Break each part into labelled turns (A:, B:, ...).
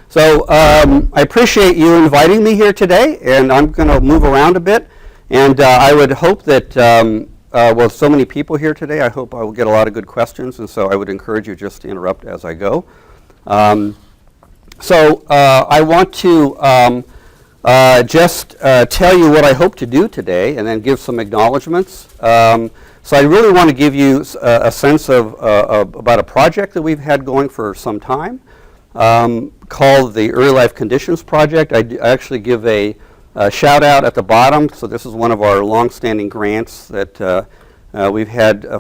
A: So I appreciate you inviting me here today, and I'm going to move around a bit. And I would hope that, with so many people here today, I hope I will get a lot of good questions, and so I would encourage you just to interrupt as I go. So I want to just tell you what I hope to do today and then give some acknowledgments. So I really want to give you a sense of about a project that we've had going for some time called the Early Life Conditions Project. I actually give a shout out at the bottom. So this is one of our long-standing grants that we've been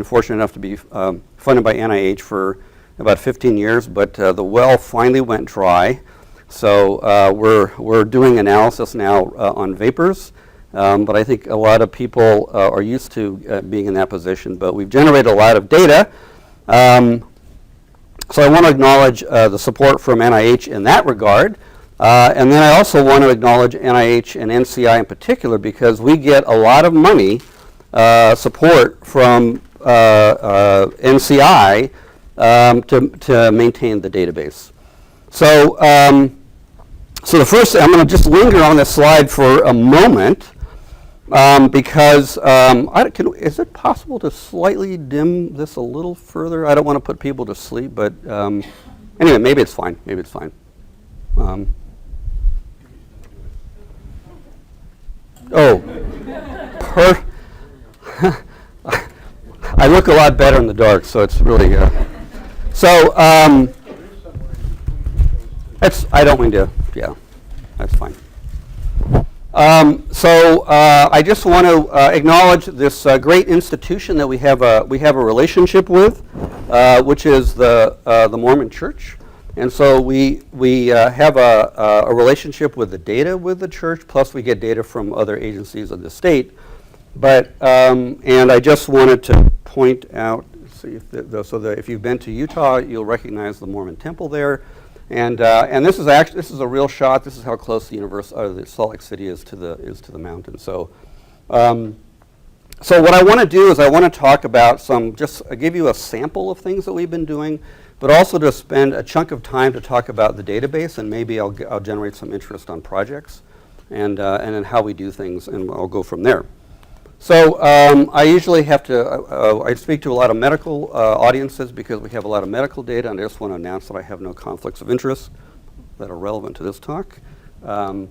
A: fortunate enough to be funded by NIH for about 15 years, but the well finally went dry. So we're doing analysis now on vapors, but I think a lot of people are used to being in that position. But we've generated a lot of data. So I want to acknowledge the support from NIH in that regard. And then I also want to acknowledge NIH and NCI in particular because we get a lot of money support from NCI to maintain the database. So, so the first thing, I'm going to just linger on this slide for a moment because is it possible to slightly dim this a little further? I don't want to put people to sleep, but anyway, maybe it's fine. Maybe it's fine. I look a lot better in the dark, so it's really so. I don't mean to. Yeah, that's fine. So I just want to acknowledge this great institution that we have a relationship with, which is the Mormon Church, and so we have a relationship with the data with the church. Plus, we get data from other agencies of the state. But and I just wanted to point out, see if if you've been to Utah, you'll recognize the Mormon Temple there. And this is a real shot. This is how close the Salt Lake City is to the mountain. So, so what I want to do is I want to talk about give you a sample of things that we've been doing, but also to spend a chunk of time to talk about the database, and maybe I'll generate some interest on projects, and then how we do things, and I'll go from there. So I usually have to, I speak to a lot of medical audiences because we have a lot of medical data, and I just want to announce that I have no conflicts of interest that are relevant to this talk. Another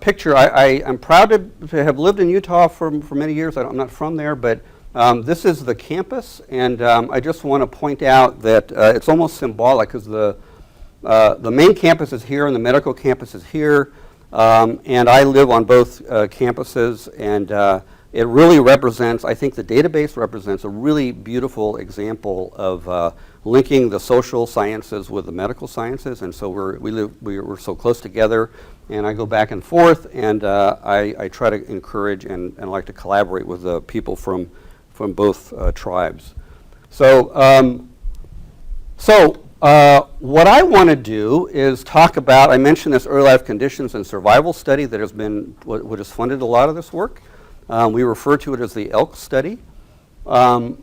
A: picture, I'm proud to have lived in Utah for many years. I'm not from there, but this is the campus, and I just want to point out that it's almost symbolic because the main campus is here and the medical campus is here. And I live on both campuses, and it really represents, I think the database represents a really beautiful example of linking the social sciences with the medical sciences, and so we're so close together, and I go back and forth, and I try to encourage and like to collaborate with the people from both tribes. What I want to do is talk about, I mentioned this early life conditions and survival study that has been, what has funded a lot of this work. We refer to it as the ELK study. What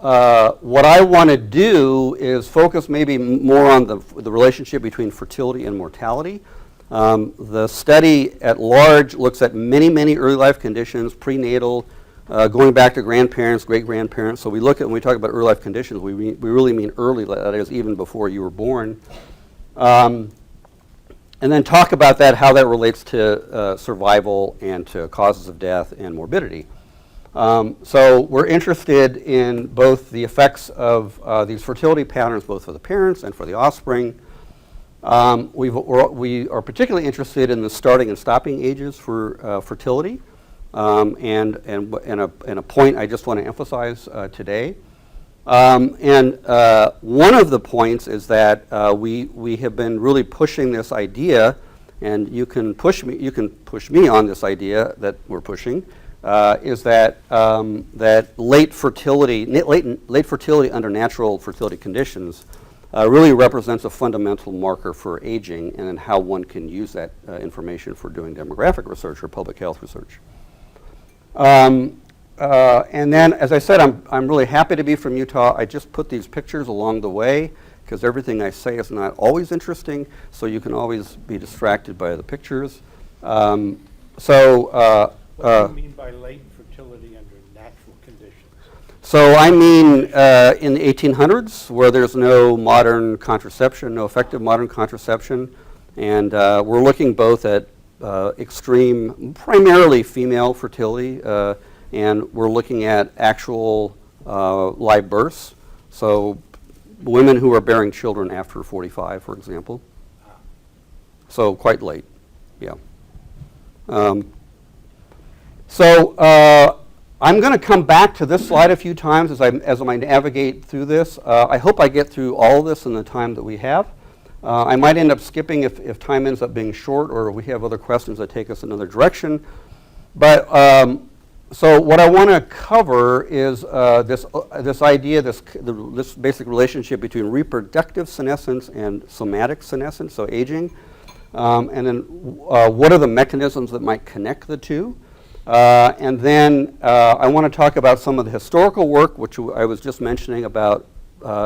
A: I want to do is focus maybe more on the relationship between fertility and mortality. The study at large looks at many, many early life conditions, prenatal, going back to grandparents, great-grandparents. So when we talk about early life conditions, we really mean early, that is even before you were born. And then talk about how that relates to survival and to causes of death and morbidity. So we're interested in both the effects of these fertility patterns, both for the parents and for the offspring. We are particularly interested in the starting and stopping ages for fertility. And a point I just want to emphasize today. One of the points is that we have been really pushing this idea, and you can push me on this idea that we're pushing, is that late fertility under natural fertility conditions really represents a fundamental marker for aging and then how one can use that information for doing demographic research or public health research. and then, as I said, I'm really happy to be from Utah. I just put these pictures along the way because everything I say is not always interesting, so you can always be distracted by the pictures.
B: What do you mean by latent fertility under natural conditions?
A: So I mean in the 1800s, where there's no modern contraception, no effective modern contraception, and we're looking both at extreme, primarily female fertility, and we're looking at actual live births. So women who are bearing children after 45, for example. So quite late, yeah. I'm going to come back to this slide a few times as I navigate through this. I hope I get through all of this in the time that we have. I might end up skipping if time ends up being short or we have other questions that take us another direction. But so what I want to cover is this idea, this basic relationship between reproductive senescence and somatic senescence, so aging. And then what are the mechanisms that might connect the two? And then I want to talk about some of the historical work, which I was just mentioning about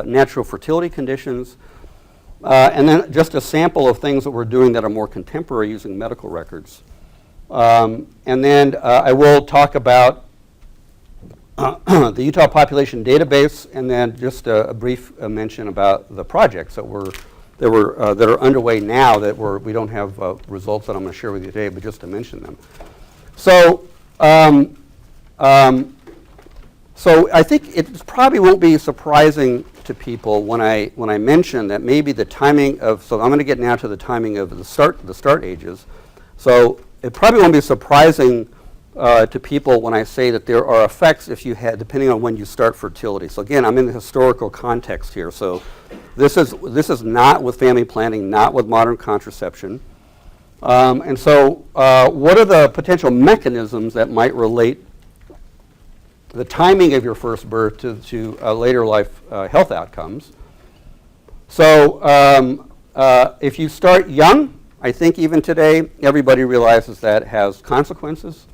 A: natural fertility conditions. And then just a sample of things that we're doing that are more contemporary using medical records. And then I will talk about the Utah Population Database, and then just a brief mention about the projects that are underway now that we don't have results that I'm going to share with you today, but just to mention them. So, so I think it probably won't be surprising to people when I mention that maybe the timing of, so I'm going to get now to the timing of the start ages. So it probably won't be surprising to people when I say that there are effects if you had, depending on when you start fertility. So again, I'm in the historical context here. So this is not with family planning, not with modern contraception. And so what are the potential mechanisms that might relate the timing of your first birth to later life health outcomes? So if you start young, I think even today everybody realizes that has consequences.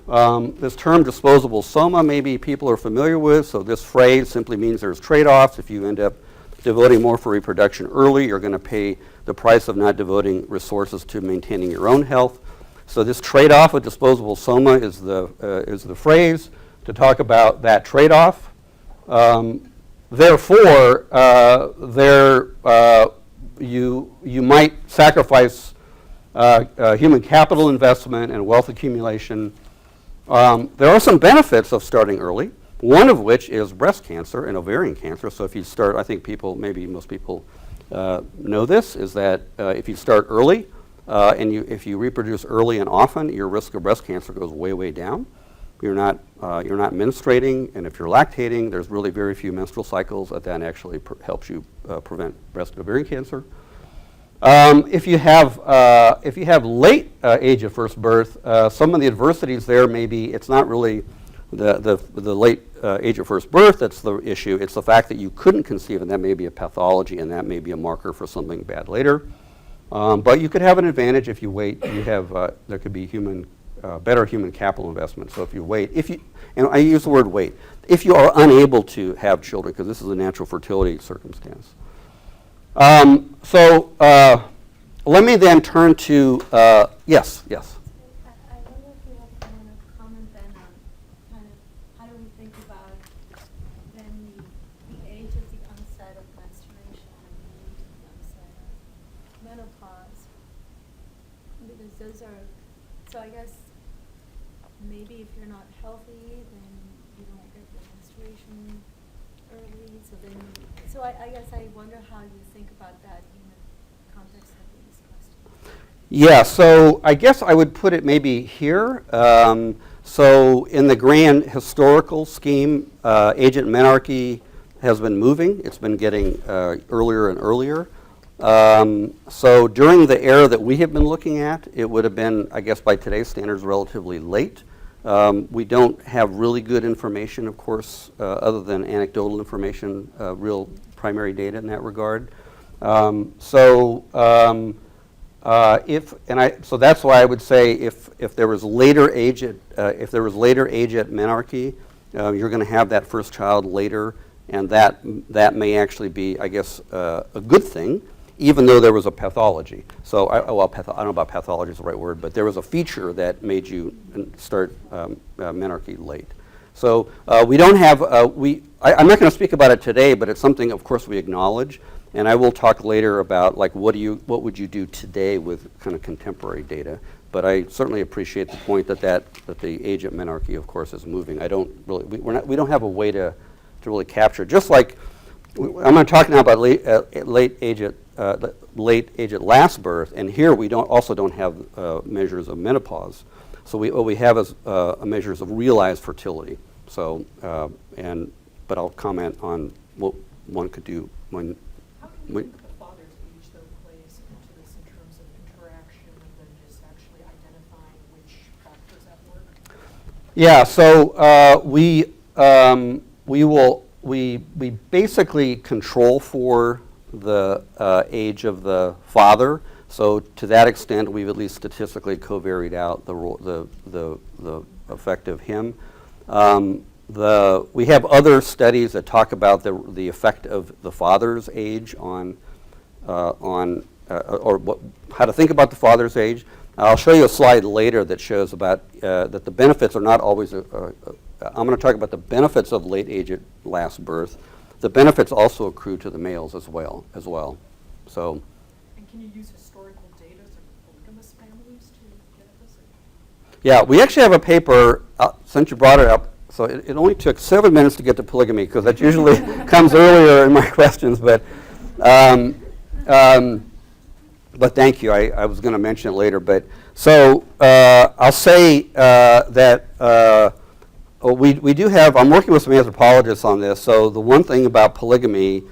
A: This term disposable soma maybe people are familiar with, so this phrase simply means there's trade-offs. If you end up devoting more for reproduction early, you're going to pay the price of not devoting resources to maintaining your own health. So this trade-off of disposable soma is the phrase to talk about that trade-off. Therefore, you might sacrifice human capital investment and wealth accumulation. There are some benefits of starting early, one of which is breast cancer and ovarian cancer. So if you start, I think maybe most people know this, is that if you start early and if you reproduce early and often, your risk of breast cancer goes way, way down. You're not menstruating, and if you're lactating, there's really very few menstrual cycles that actually helps you prevent breast and ovarian cancer. If you have late age of first birth, some of the adversities there may be it's not really the late age of first birth that's the issue. It's the fact that you couldn't conceive, and that may be a pathology, and that may be a marker for something bad later. But you could have an advantage if you wait. There could be better human capital investment. So if you wait, and I use the word wait, if you are unable to have children, because this is a natural fertility circumstance. Let me then turn to, yes.
C: I wonder if you have kind of comment then on kind of how do we think about then the age of the onset of menstruation and the age of the onset of menopause, because those are, so I guess maybe if you're not healthy, then you don't get your menstruation early, so I guess I wonder how you think about that in the context of these questions.
A: Yeah, so I guess I would put it maybe here. So in the grand historical scheme, agent menarche has been moving. It's been getting earlier and earlier. So during the era that we have been looking at, it would have been, I guess by today's standards, relatively late. We don't have really good information, of course, other than anecdotal information, real primary data in that regard. So that's why I would say if there was later age at menarche, you're going to have that first child later, and that may actually be, I guess, a good thing, even though there was a pathology. So I don't know about pathology is the right word, but there was a feature that made you start menarche late. So we don't have I'm not going to speak about it today, but it's something, of course, we acknowledge. And I will talk later about like what would you do today with kind of contemporary data. But I certainly appreciate the point that the age at menarche, of course, is moving. I don't really we don't have a way to really capture. Just like I'm going to talk now about late age at last birth, and here we also don't have measures of menopause. So what we have is measures of realized fertility. So but I'll comment on what one could do when.
D: How can you think the father's age, though, plays into this in terms of interaction and then just actually identifying which factors at work?
A: Yeah, so we basically control for the age of the father. So to that extent, we've at least statistically covariated out the effect of him. We have other studies that talk about the effect of the father's age on how to think about the father's age. I'll show you a slide later that shows about that the benefits are not always. I'm going to talk about the benefits of late age at last birth. The benefits also accrue to the males as well. So.
D: And can you use historical data for polygamous families to get at this?
A: Yeah, we actually have a paper, since you brought it up, so it only took 7 minutes to get to polygamy, because that usually comes earlier in my questions, but thank you. I was going to mention it later, but so I'll say that we do have, I'm working with some anthropologists on this, so the one thing about polygamy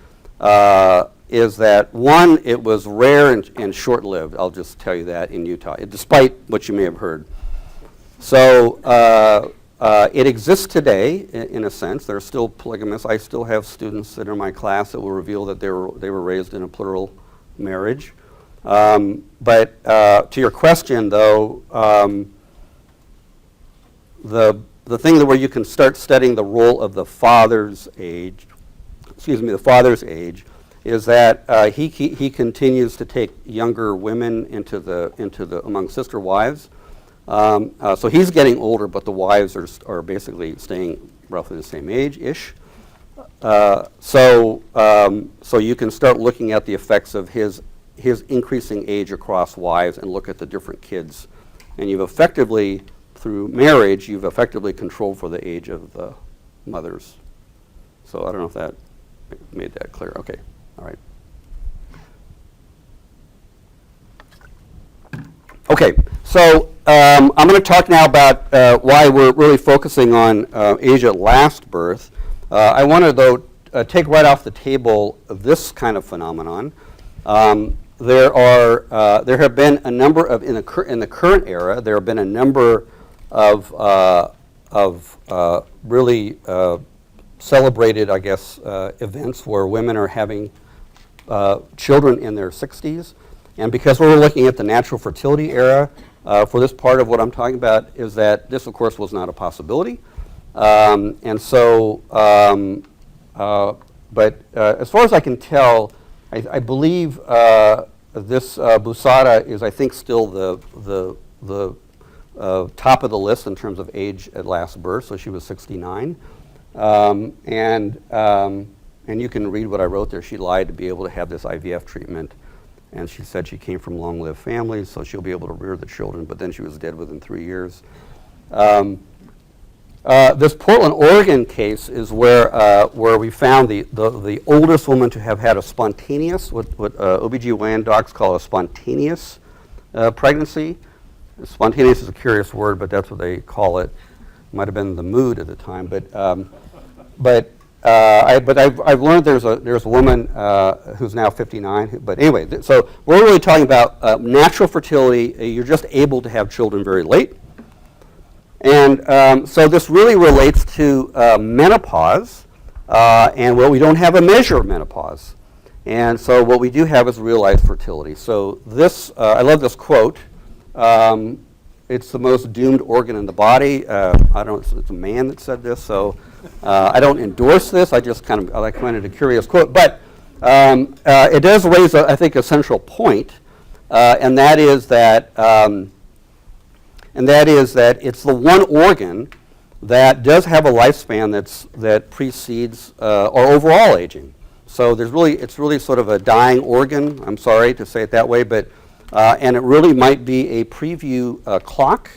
A: is that, one, it was rare and short-lived. I'll just tell you that in Utah, despite what you may have heard. So it exists today, in a sense. There are still polygamists. I still have students that are in my class that will reveal that they were raised in a plural marriage. But to your question, though, the thing where you can start studying the role of the father's age, is that he continues to take younger women into among sister wives. So he's getting older, but the wives are basically staying roughly the same age-ish. So you can start looking at the effects of his increasing age across wives and look at the different kids. And you've effectively, through marriage, controlled for the age of the mothers. So I don't know if that made that clear. Okay, all right. Okay, so I'm going to talk now about why we're really focusing on age at last birth. I want to, though, take right off the table this kind of phenomenon. There have been a number of, in the current era, there have been a number of really celebrated, I guess, events where women are having children in their 60s. And because we're looking at the natural fertility era, for this part of what I'm talking about is that this, of course, was not a possibility. And so, but as far as I can tell, I believe this Busada is, I think, still the top of the list in terms of age at last birth. So she was 69, and you can read what I wrote there. She lied to be able to have this IVF treatment, and she said she came from long-lived families, so she'll be able to rear the children. But then she was dead within 3 years. This Portland, Oregon case is where we found the oldest woman to have had a spontaneous, what OBGYN docs call a spontaneous pregnancy. Spontaneous is a curious word, but that's what they call it. Might have been the mood at the time, but I've learned there's a woman who's now 59. But anyway, so we're really talking about natural fertility. You're just able to have children very late. And so this really relates to menopause, and well, we don't have a measure of menopause. And so what we do have is real-life fertility. So this, I love this quote. It's the most doomed organ in the body. I don't. It's a man that said this, so I don't endorse this. I find it a curious quote, but it does raise, I think, a central point, and that is that it's the one organ that does have a lifespan that precedes our overall aging. So it's really sort of a dying organ. I'm sorry to say it that way, but and it really might be a preview clock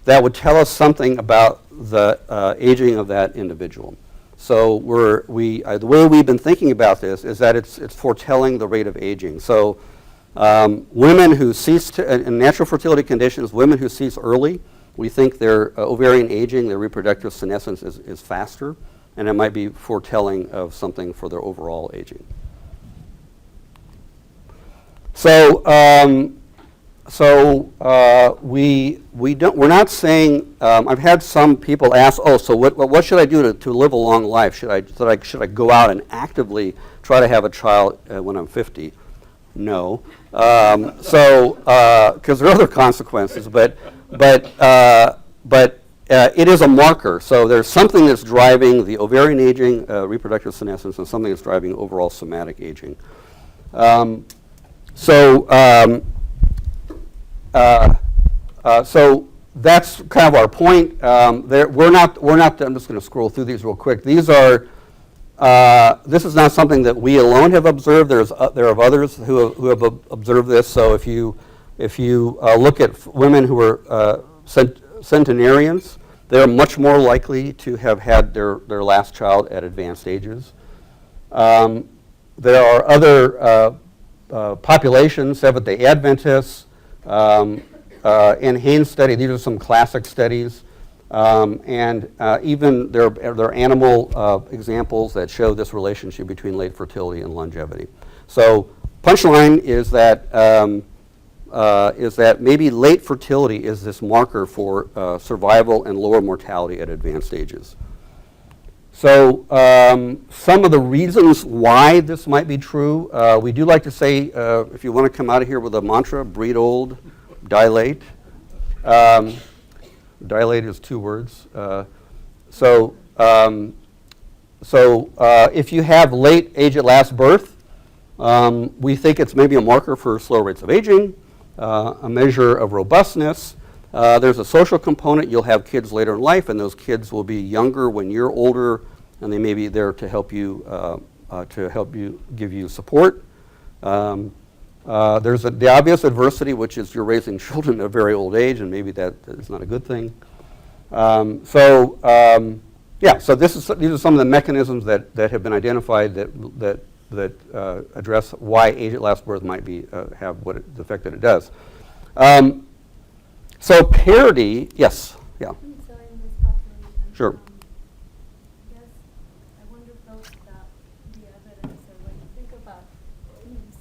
A: that would tell us something about the aging of that individual. So the way we've been thinking about this is that it's foretelling the rate of aging. So women who cease in natural fertility conditions, women who cease early, we think their ovarian aging, their reproductive senescence is faster, and it might be foretelling of something for their overall aging. So, we're not saying. I've had some people ask, "Oh, so what should I do to live a long life? Should I go out and actively try to have a child when I'm 50?" No. Because there are other consequences, but it is a marker. So there's something that's driving the ovarian aging, reproductive senescence, and something that's driving overall somatic aging. So that's kind of our point. We're not. I'm just going to scroll through these real quick. These are. This is not something that we alone have observed. There are others who have observed this. So if you look at women who are centenarians, they are much more likely to have had their last child at advanced ages. There are other populations, Seventh-day Adventists, and Haynes study. These are some classic studies. And even there are animal examples that show this relationship between late fertility and longevity. So punchline is that maybe late fertility is this marker for survival and lower mortality at advanced ages. So some of the reasons why this might be true, we do like to say, if you want to come out of here with a mantra, breed old, die late. Dilate is 2 words. So if you have late age at last birth, we think it's maybe a marker for slow rates of aging, a measure of robustness. There's a social component. You'll have kids later in life, and those kids will be younger when you're older, and they may be there to help you give you support. There's the obvious adversity, which is you're raising children at a very old age, and maybe that is not a good thing. So these are some of the mechanisms that have been identified that address why age at last birth might have the effect that it does. So parity, yes, yeah.
C: So in this population,
A: Sure.
C: yes, I wonder both about the evidence, or when you think about,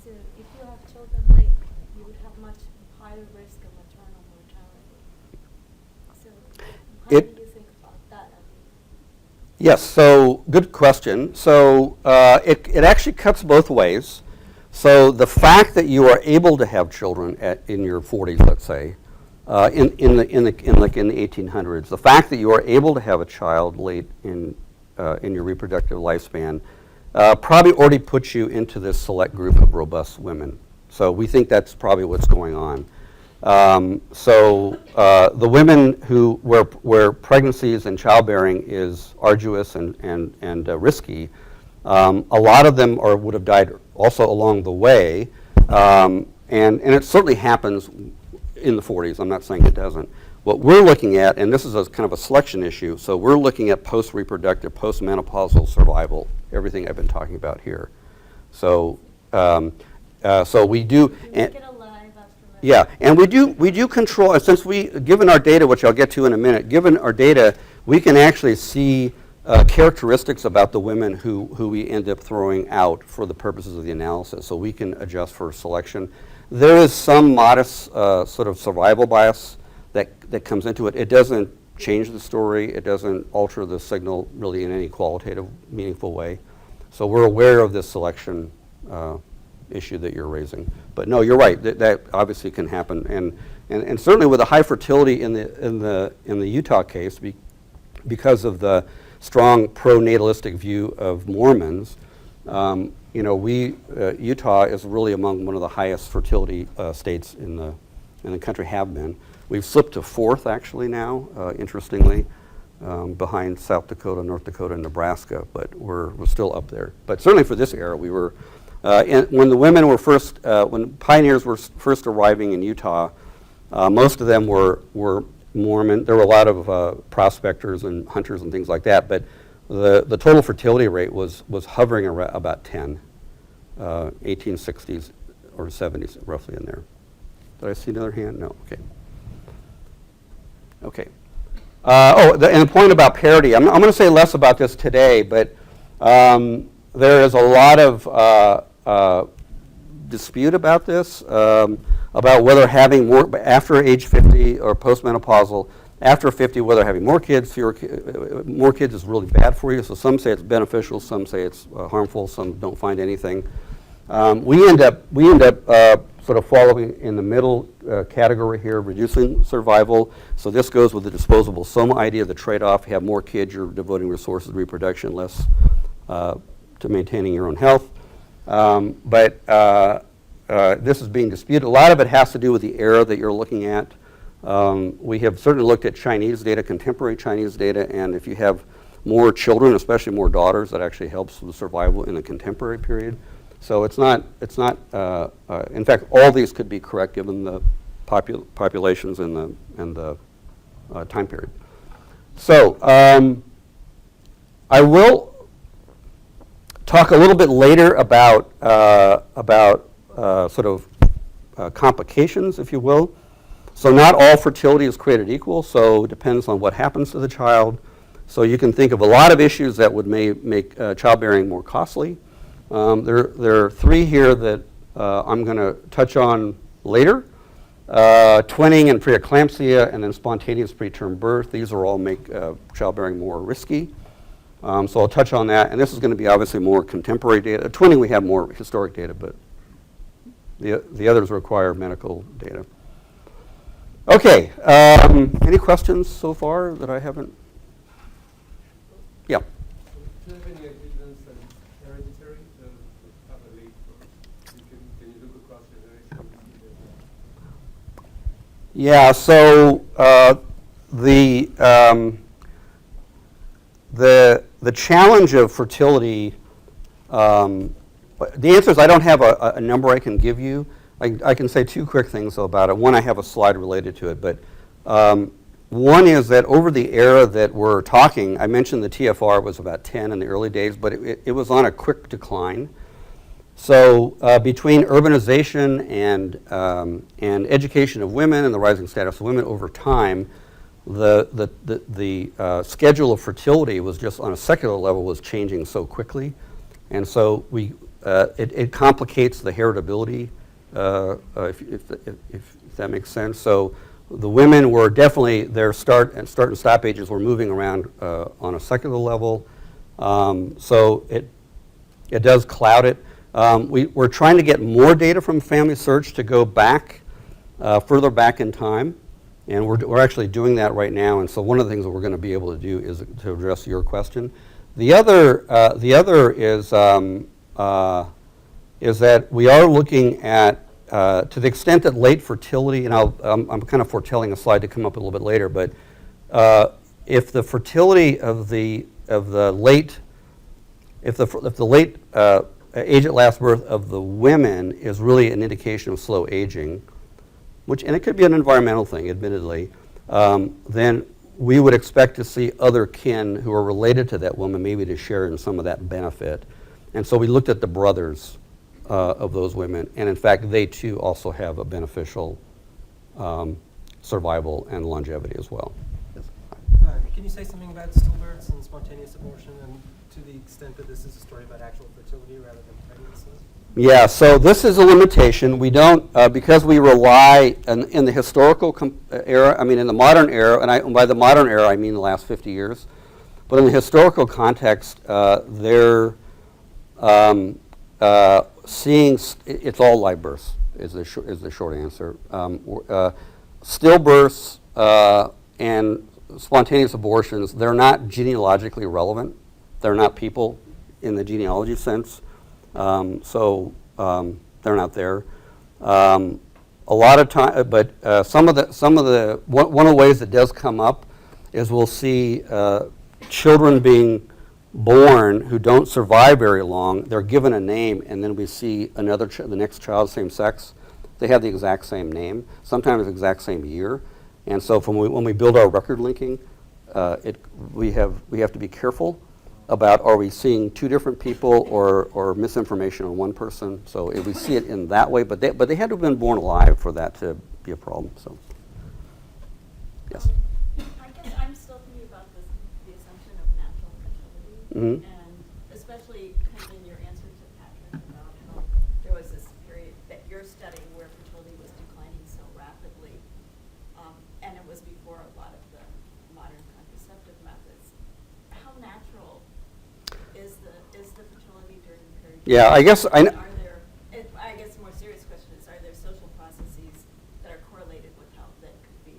C: so if you have children late, you would have much higher risk of maternal mortality. So how do you think about that?
A: Yes, so good question. So it actually cuts both ways. So the fact that you are able to have children in your 40s, let's say, in the 1800s, the fact that you are able to have a child late in your reproductive lifespan probably already puts you into this select group of robust women. So we think that's probably what's going on. The women where pregnancies and childbearing is arduous and risky, a lot of them would have died also along the way, and it certainly happens in the 40s. I'm not saying it doesn't. What we're looking at, and this is kind of a selection issue, so we're looking at post-reproductive, post-menopausal survival, everything I've been talking about here. So we do. Yeah, and we do control, since given our data, which I'll get to in a minute, given our data, we can actually see characteristics about the women who we end up throwing out for the purposes of the analysis, so we can adjust for selection. There is some modest sort of survival bias that comes into it. It doesn't change the story. It doesn't alter the signal really in any qualitative, meaningful way. So we're aware of this selection issue that you're raising. But no, you're right. That obviously can happen, and certainly with a high fertility in the Utah case, because of the strong pro-natalistic view of Mormons. Utah is really among one of the highest fertility states in the country, have been. We've slipped to 4th actually now, interestingly, behind South Dakota, North Dakota, and Nebraska, but we're still up there. But certainly for this era, we were, when the women were first, when pioneers were first arriving in Utah, most of them were Mormon. There were a lot of prospectors and hunters and things like that, but the total fertility rate was hovering around about 10, 1860s or 70s, roughly in there. Did I see another hand? No. Okay. Okay. And the point about parity, I'm going to say less about this today, but there is a lot of dispute about this, about whether having more after age 50 or postmenopausal, after 50, whether having more kids, more kids is really bad for you. So some say it's beneficial, some say it's harmful, some don't find anything. We end up sort of following in the middle category here, reducing survival. So this goes with the disposable soma idea, the trade-off. You have more kids, you're devoting resources to reproduction, less to maintaining your own health. But this is being disputed. A lot of it has to do with the era that you're looking at. We have certainly looked at Chinese data, contemporary Chinese data, and if you have more children, especially more daughters, that actually helps with survival in the contemporary period. So it's not, in fact, all these could be correct given the populations and the time period. So I will talk a little bit later about sort of complications, if you will. So not all fertility is created equal, so it depends on what happens to the child. So you can think of a lot of issues that would make childbearing more costly. There are 3 here that I'm going to touch on later. Twinning and preeclampsia, and then spontaneous preterm birth. These are all make childbearing more risky. So I'll touch on that, and this is going to be obviously more contemporary data. Twinning, we have more historic data, but the others require medical data. Okay, any questions so far that I haven't? Yeah.
E: Do you have any evidence that it's hereditary to have a late birth? Can you look across generations?
A: Yeah, so the challenge of fertility, the answer is I don't have a number I can give you. I can say 2 quick things though about it. One, I have a slide related to it, but one is that over the era that we're talking, I mentioned the TFR was about 10 in the early days, but it was on a quick decline. So between urbanization and education of women and the rising status of women over time, the schedule of fertility was just on a secular level was changing so quickly, and so it complicates the heritability. If that makes sense. So the women were definitely, their start and stop ages were moving around on a secular level. So it does cloud it. We're trying to get more data from Family Search to go back, further back in time. And we're actually doing that right now. And so one of the things that we're going to be able to do is to address your question. The other is that we are looking at, to the extent that late fertility, and I'm kind of foretelling a slide to come up a little bit later, but if the fertility of the late age at last birth of the women is really an indication of slow aging, and it could be an environmental thing, admittedly, then we would expect to see other kin who are related to that woman maybe to share in some of that benefit. And so we looked at the brothers of those women, and in fact, they too also have a beneficial survival and longevity as well. Yes.
F: Can you say something about stillbirths and spontaneous abortion, and to the extent that this is a story about actual fertility rather than pregnancy?
A: Yeah, so this is a limitation. We don't, because we rely in the historical era, I mean in the modern era, and by the modern era I mean the last 50 years, but in the historical context, it's all live births is the short answer. Stillbirths and spontaneous abortions, they're not genealogically relevant. They're not people in the genealogy sense, so they're not there. A lot of time, but one of the ways that does come up is we'll see children being born who don't survive very long. They're given a name, and then we see the next child, same sex. They have the exact same name, sometimes the exact same year. And so when we build our record linking, we have to be careful about, are we seeing two different people or misinformation on one person? So if we see it in that way, but they had to have been born alive for that to be a problem. So yes.
C: I guess I'm still thinking about the assumption of natural fertility,
A: Mm-hmm.
C: and especially kind of in your answer to Patrick about how there was this period that you're studying where fertility was declining so rapidly, and it was before a lot of the modern contraceptive methods. How natural is the fertility during the period?
A: Yeah, I guess
C: I guess a more serious question is, are there social processes that are correlated with health that could be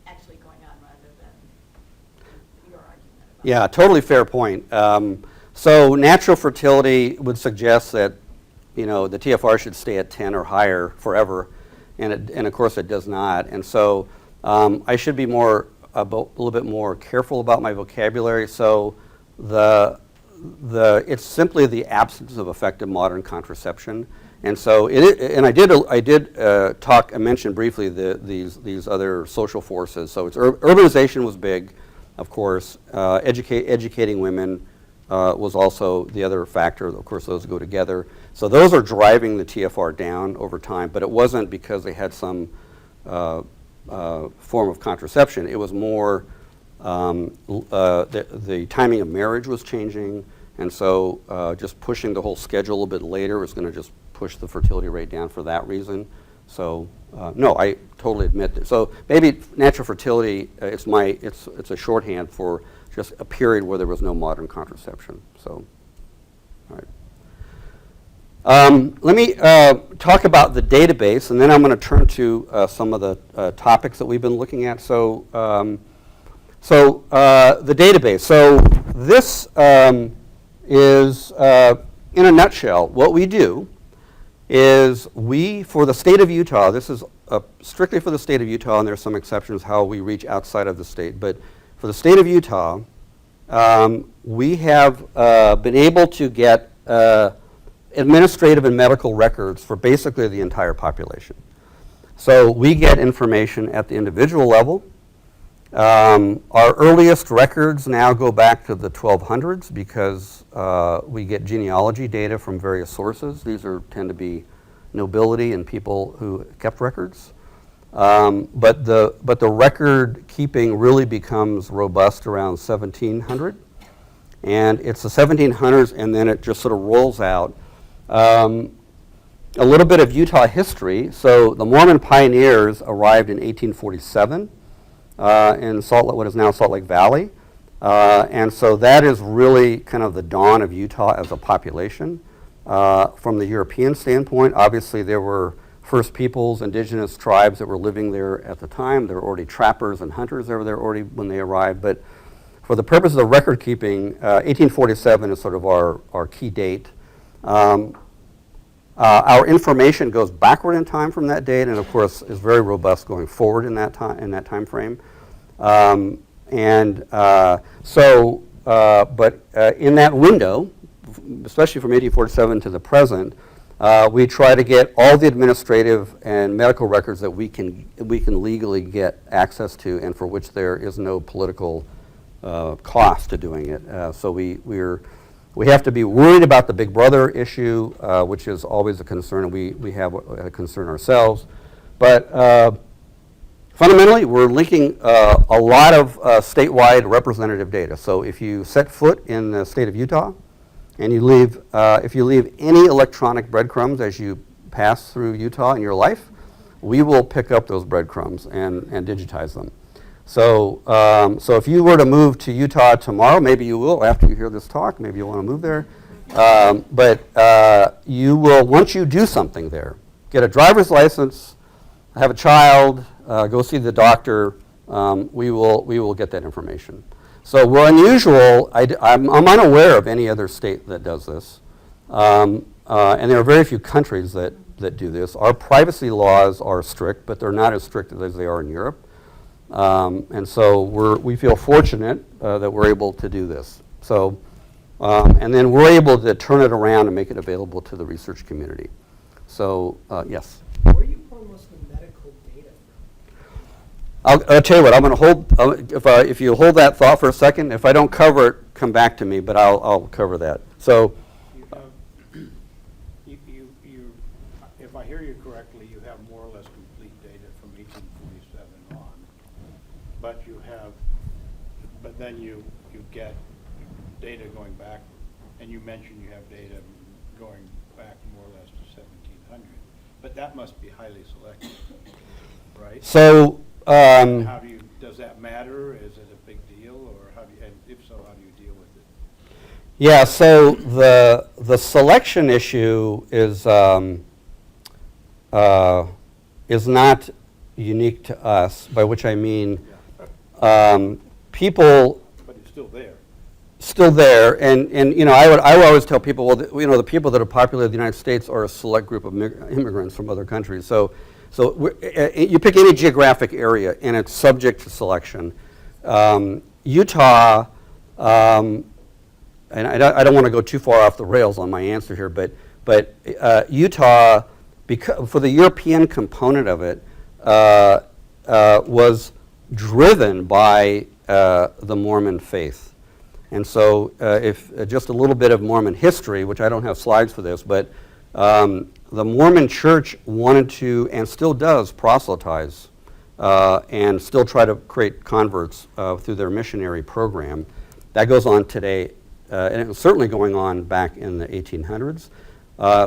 C: actually going on rather than your argument about?
A: Yeah, totally fair point. So natural fertility would suggest that, the TFR should stay at 10 or higher forever, and of course it does not. And so I should be a little bit more careful about my vocabulary. So it's simply the absence of effective modern contraception. And so I mentioned briefly these other social forces. So urbanization was big, of course. Educating women was also the other factor. Of course, those go together. So those are driving the TFR down over time, but it wasn't because they had some form of contraception. It was more the timing of marriage was changing, and so just pushing the whole schedule a bit later was going to just push the fertility rate down for that reason. So no, I totally admit that. So maybe natural fertility, it's a shorthand for just a period where there was no modern contraception. So, all right. Let me talk about the database, and then I'm going to turn to some of the topics that we've been looking at. So, the database. So this is, in a nutshell, what we do is for the state of Utah, this is strictly for the state of Utah, and there's some exceptions how we reach outside of the state, but for the state of Utah, we have been able to get administrative and medical records for basically the entire population. So we get information at the individual level. Our earliest records now go back to the 1200s because we get genealogy data from various sources. These tend to be nobility and people who kept records. But the record keeping really becomes robust around 1700. And it's the 1700s, and then it just sort of rolls out. A little bit of Utah history. So the Mormon pioneers arrived in 1847 in what is now Salt Lake Valley. And so that is really kind of the dawn of Utah as a population. From the European standpoint, obviously there were First Peoples, indigenous tribes that were living there at the time. There were already trappers and hunters that were there already when they arrived. But for the purposes of record keeping, 1847 is sort of our key date. Our information goes backward in time from that date, and of course is very robust going forward in that time frame. But in that window, especially from 1847 to the present, we try to get all the administrative and medical records that we can legally get access to, and for which there is no political cost to doing it. So we have to be worried about the Big Brother issue, which is always a concern, and we have a concern ourselves. But fundamentally, we're linking a lot of statewide representative data. So if you set foot in the state of Utah, and if you leave any electronic breadcrumbs as you pass through Utah in your life, we will pick up those breadcrumbs and digitize them. So if you were to move to Utah tomorrow, maybe you will after you hear this talk, maybe you want to move there, But you will, once you do something there, get a driver's license, have a child, go see the doctor, we will get that information. So we're unusual. I'm unaware of any other state that does this. And there are very few countries that do this. Our privacy laws are strict, but they're not as strict as they are in Europe. And so we feel fortunate that we're able to do this. So, and then we're able to turn it around and make it available to the research community. So, yes.
F: Where are you pulling most of the medical data from?
A: I'll tell you what, I'm going to hold, if you hold that thought for a second, if I don't cover it, come back to me, but I'll cover that. So,
B: You have, if I hear you correctly, you have more or less complete data from 1847 on, but then you get data going back, and you mentioned you have data going back more or less to 1700, but that must be highly selective, right?
A: so
B: How do you, does that matter? Is it a big deal, or how do you, and if so, how do you deal with it?
A: yeah, so the selection issue is not unique to us, by which I mean people
B: But it's still there.
A: still there, and I would always tell people, well, the people that are populated in the United States are a select group of immigrants from other countries. So you pick any geographic area, and it's subject to selection. Utah, and I don't want to go too far off the rails on my answer here, but Utah, for the European component of it, was driven by the Mormon faith. And so if just a little bit of Mormon history, which I don't have slides for this, but the Mormon church wanted to, and still does, proselytize and still try to create converts through their missionary program. That goes on today, and it was certainly going on back in the 1800s.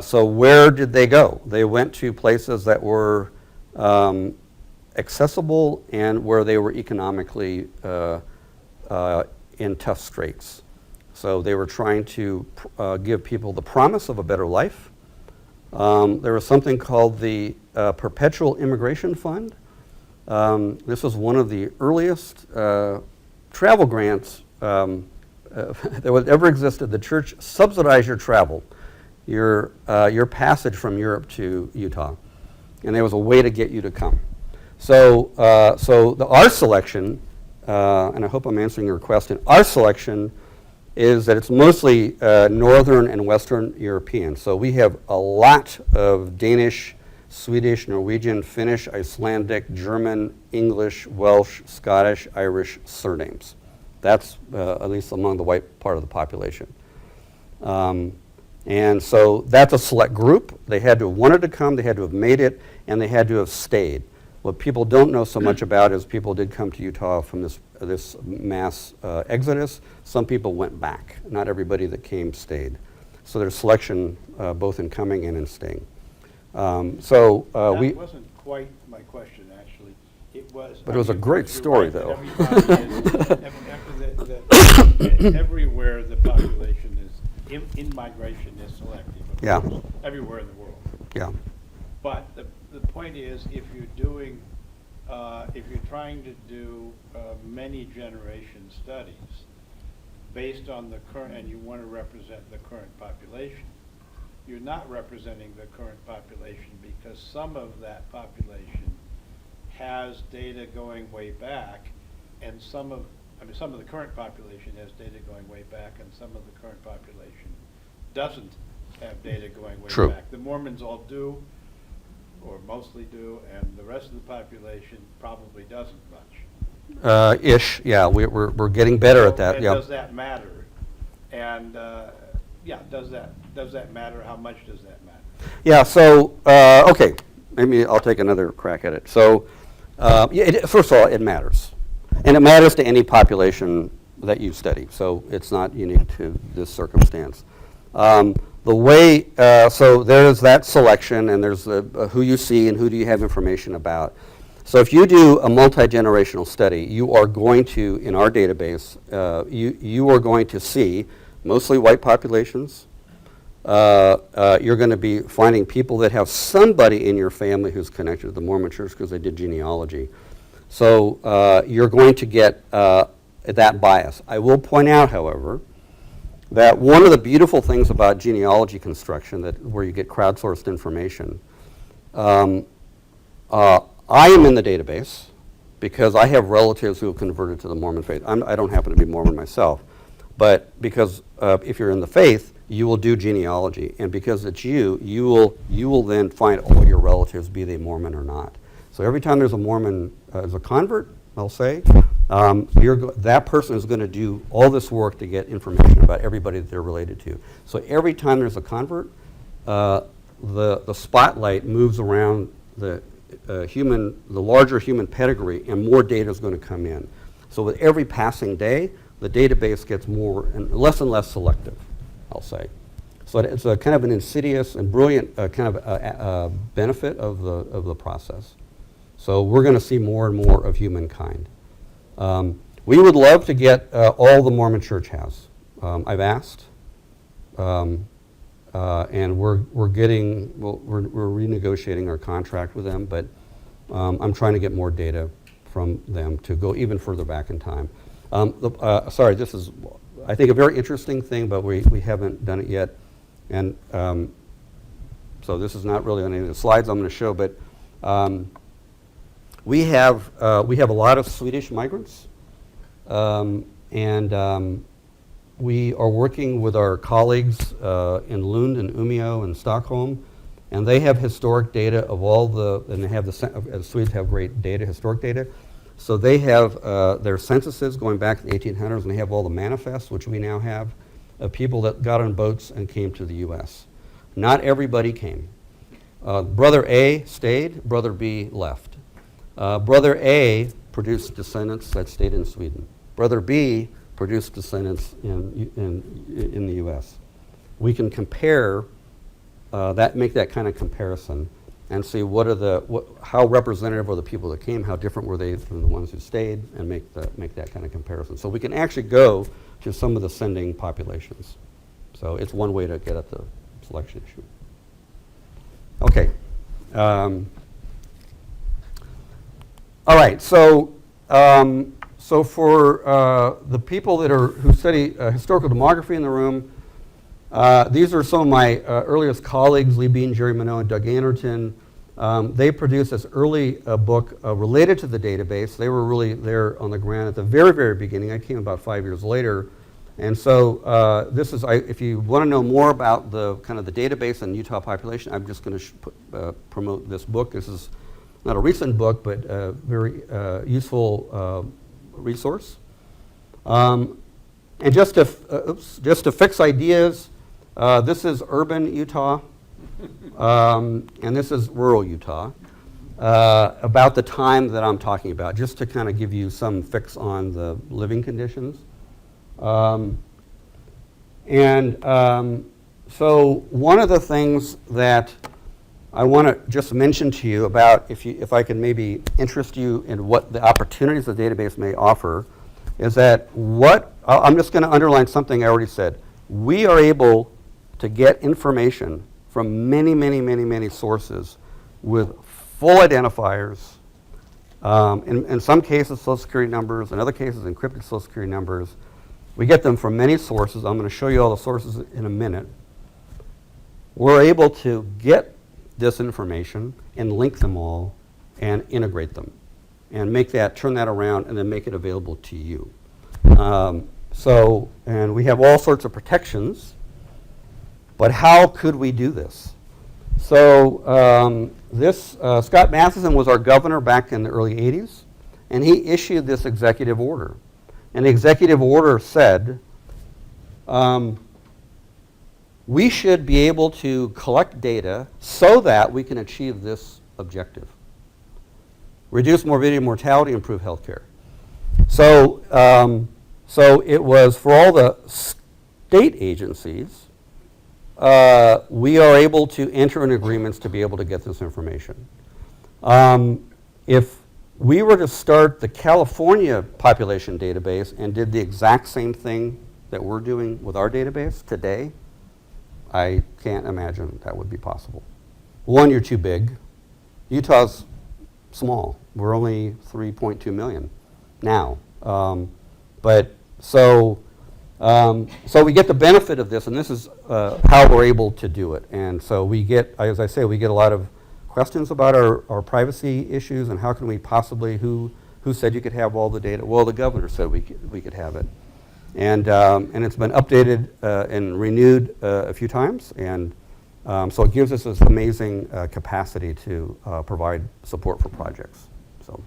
A: So where did they go? They went to places that were accessible and where they were economically in tough straits. So they were trying to give people the promise of a better life. There was something called the Perpetual Immigration Fund. This was one of the earliest travel grants that would ever existed. The church subsidized your travel, your passage from Europe to Utah, and there was a way to get you to come. So, our selection, and I hope I'm answering your question, our selection is that it's mostly Northern and Western European. So we have a lot of Danish, Swedish, Norwegian, Finnish, Icelandic, German, English, Welsh, Scottish, Irish surnames. That's at least among the white part of the population. And so that's a select group. They had to have wanted to come, they had to have made it, and they had to have stayed. What people don't know so much about is people did come to Utah from this mass exodus. Some people went back. Not everybody that came stayed. So there's selection both in coming and in staying.
B: That wasn't quite my question, actually. It was.
A: But it was a great story, though.
B: Everywhere the population is, in migration is selective. Of
A: Yeah.
B: course, everywhere in the world.
A: Yeah.
B: But the point is, if you're trying to do many generation studies based on the current, and you want to represent the current population, you're not representing the current population because some of that population has data going way back, and some of the current population has data going way back, and some of the current population doesn't have data going way
A: True.
B: back. The Mormons all do, or mostly do, and the rest of the population probably doesn't much.
A: Ish, yeah, we're getting better at that,
B: And
A: yeah.
B: does that matter? And, does that matter? How much does that matter?
A: Yeah, so, okay, maybe I'll take another crack at it. So, first of all, it matters. And it matters to any population that you study, so it's not unique to this circumstance. The way, so there's that selection, and there's the who you see and who do you have information about. So if you do a multi-generational study, you are going to, in our database, you are going to see mostly white populations, you're going to be finding people that have somebody in your family who's connected to the Mormon Church because they did genealogy. So you're going to get that bias. I will point out, however, that one of the beautiful things about genealogy construction, where you get crowdsourced information, I am in the database because I have relatives who have converted to the Mormon faith. I don't happen to be Mormon myself, but because if you're in the faith, you will do genealogy, and because it's you will then find all your relatives, be they Mormon or not. So every time there's a Mormon, as a convert, I'll say, that person is going to do all this work to get information about everybody that they're related to. So every time there's a convert, the spotlight moves around the larger human pedigree, and more data is going to come in. So with every passing day, the database gets more and less selective, I'll say. So it's a kind of an insidious and brilliant kind of benefit of the process. So we're going to see more and more of humankind. We would love to get all the Mormon Church has. I've asked, and we're renegotiating our contract with them, but I'm trying to get more data from them to go even further back in time. Sorry, this is, I think, a very interesting thing, but we haven't done it yet. And so this is not really on any of the slides I'm going to show, but we have a lot of Swedish migrants, and we are working with our colleagues in Lund and Umeå and Stockholm, and they have historic data of all and they have Swedes have great data, historic data. So they have their censuses going back to the 1800s, and they have all the manifests, which we now have, of people that got on boats and came to the U.S. Not everybody came. Brother A stayed, Brother B left. Brother A produced descendants that stayed in Sweden. Brother B produced descendants in the U.S. We can compare make that kind of comparison and see how representative are the people that came, how different were they from the ones who stayed, and make that kind of comparison. So we can actually go to some of the sending populations. So it's one way to get at the selection issue. Okay. All right. So for the people who study historical demography in the room, these are some of my earliest colleagues, Lee Bean, Jerry Minot, and Doug Anderton. They produced this early book related to the database. They were really there on the ground at the very, very beginning. I came about 5 years later. And so this is, if you want to know more about the kind of the database and Utah population, I'm just going to promote this book. This is not a recent book, but a very useful resource. And just to fix ideas, this is urban Utah, and this is rural Utah, about the time that I'm talking about, just to kind of give you some fix on the living conditions. So one of the things that I want to just mention to you about, if I can maybe interest you in what the opportunities the database may offer, is that I'm just going to underline something I already said. We are able to get information from many, many, many, many sources with full identifiers, in some cases Social Security numbers, in other cases encrypted Social Security numbers. We get them from many sources. I'm going to show you all the sources in a minute. We're able to get this information and link them all and integrate them and turn that around and then make it available to you. And we have all sorts of protections, but how could we do this? So Scott Matheson was our governor back in the early 80s, and he issued this executive order. And the executive order said, we should be able to collect data so that we can achieve this objective. Reduce morbidity and mortality, improve health care. So it was for all the state agencies, we are able to enter in agreements to be able to get this information. If we were to start the California population database and did the exact same thing that we're doing with our database today, I can't imagine that would be possible. One, you're too big. Utah's small. We're only 3.2 million now. So we get the benefit of this, and this is how we're able to do it. And so we get, as I say, we get a lot of questions about our privacy issues and how can we possibly, who said you could have all the data? Well, the governor said we could have it. And it's been updated and renewed a few times, and so it gives us this amazing capacity to provide support for projects. So,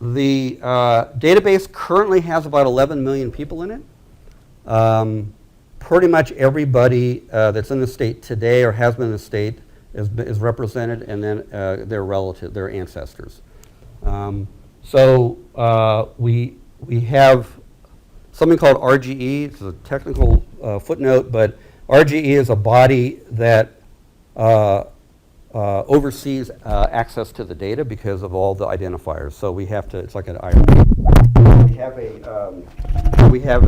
A: the database currently has about 11 million people in it. Pretty much everybody that's in the state today or has been in the state is represented, and then their relative, their ancestors. We have something called RGE. It's a technical footnote, but RGE is a body that oversees access to the data because of all the identifiers. So we have to, it's like an IRB. We have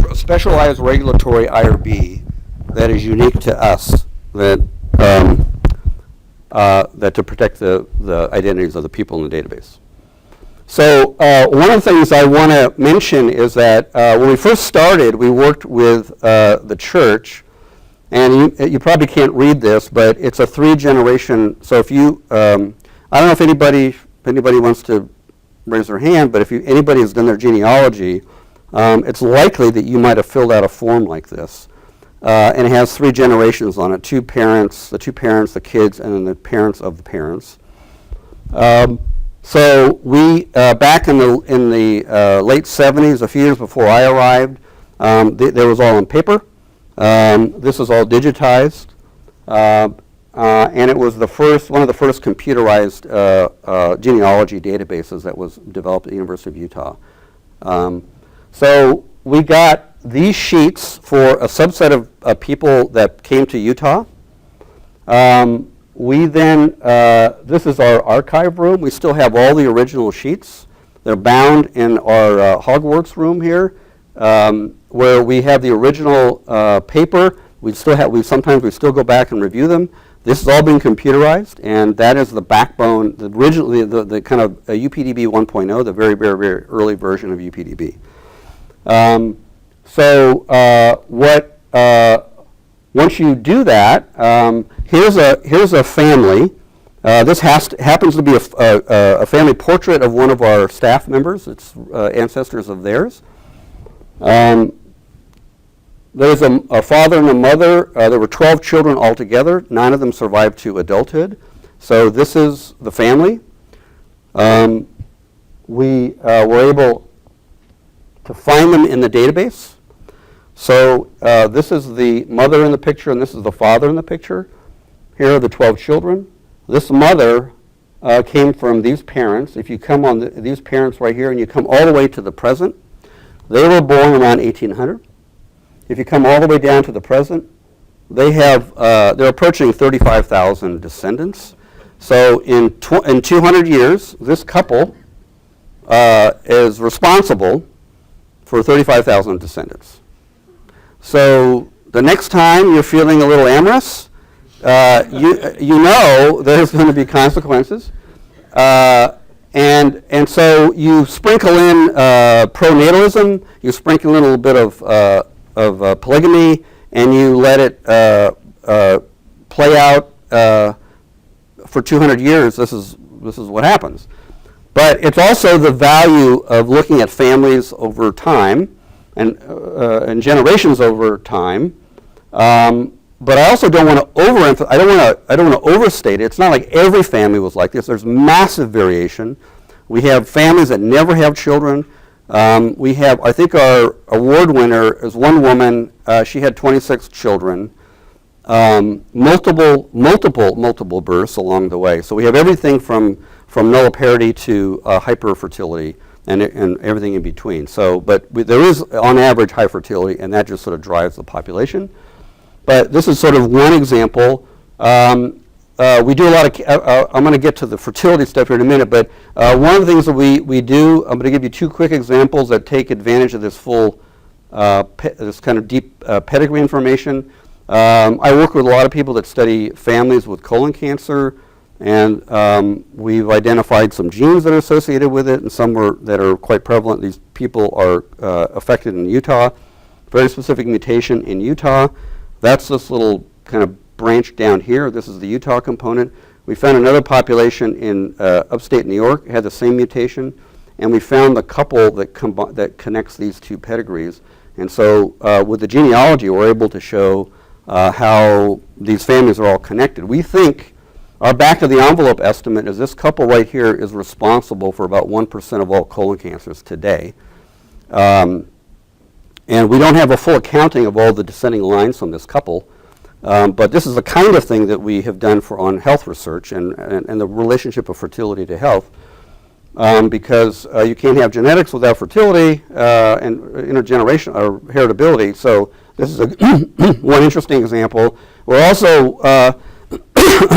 A: a specialized regulatory IRB that is unique to us, that to protect the identities of the people in the database. So one of the things I want to mention is that when we first started, we worked with the church, and you probably can't read this, but it's a 3-generation. So if you, I don't know if anybody wants to raise their hand, but if anybody has done their genealogy, it's likely that you might have filled out a form like this. And it has 3 generations on it: the 2 parents, the kids, and then the parents of the parents. So we, back in the late 70s, a few years before I arrived, there was all on paper. This is all digitized, and it was one of the first computerized genealogy databases that was developed at the University of Utah. So we got these sheets for a subset of people that came to Utah. We then, this is our archive room. We still have all the original sheets. They're bound in our Hogwarts room here, where we have the original paper. Sometimes we still go back and review them. This has all been computerized, and that is the backbone, the kind of UPDB 1.0, the very, very, very early version of UPDB. Once you do that, here's a family. This happens to be a family portrait of one of our staff members. It's ancestors of theirs. There's a father and a mother. There were 12 children altogether. 9 of them survived to adulthood. So this is the family. We were able to find them in the database. So this is the mother in the picture, and this is the father in the picture. Here are the 12 children. This mother came from these parents. If you come on these parents right here, and you come all the way to the present, they were born around 1800. If you come all the way down to the present, they're approaching 35,000 descendants. So in 200 years, this couple is responsible for 35,000 descendants. So the next time you're feeling a little amorous, you know there's going to be consequences. And so you sprinkle in pronatalism, you sprinkle in a little bit of polygamy, and you let it play out for 200 years. This is what happens. But it's also the value of looking at families over time and generations over time. But I also don't want to overemphasize. I don't want to overstate it. It's not like every family was like this. There's massive variation. We have families that never have children. We have, I think our award winner is one woman. She had 26 children, multiple births along the way. So we have everything from nulliparity to hyperfertility and everything in between. So, but there is on average high fertility, and that just sort of drives the population. But this is sort of one example. we do a lot of, I'm going to get to the fertility stuff here in a minute, but one of the things that we do, I'm going to give you two quick examples that take advantage of this full, this kind of deep pedigree information. I work with a lot of people that study families with colon cancer, and we've identified some genes that are associated with it, and some that are quite prevalent. These people are affected in Utah, very specific mutation in Utah. That's this little kind of branch down here. This is the Utah component. We found another population in upstate New York, had the same mutation, and we found the couple that connects these two pedigrees. And so with the genealogy, we're able to show how these families are all connected. We think our back of the envelope estimate is this couple right here is responsible for about 1% of all colon cancers today. And we don't have a full accounting of all the descending lines from this couple. But this is the kind of thing that we have done on health research and the relationship of fertility to health, because you can't have genetics without fertility and intergeneration or heritability. So this is one interesting example. We're also,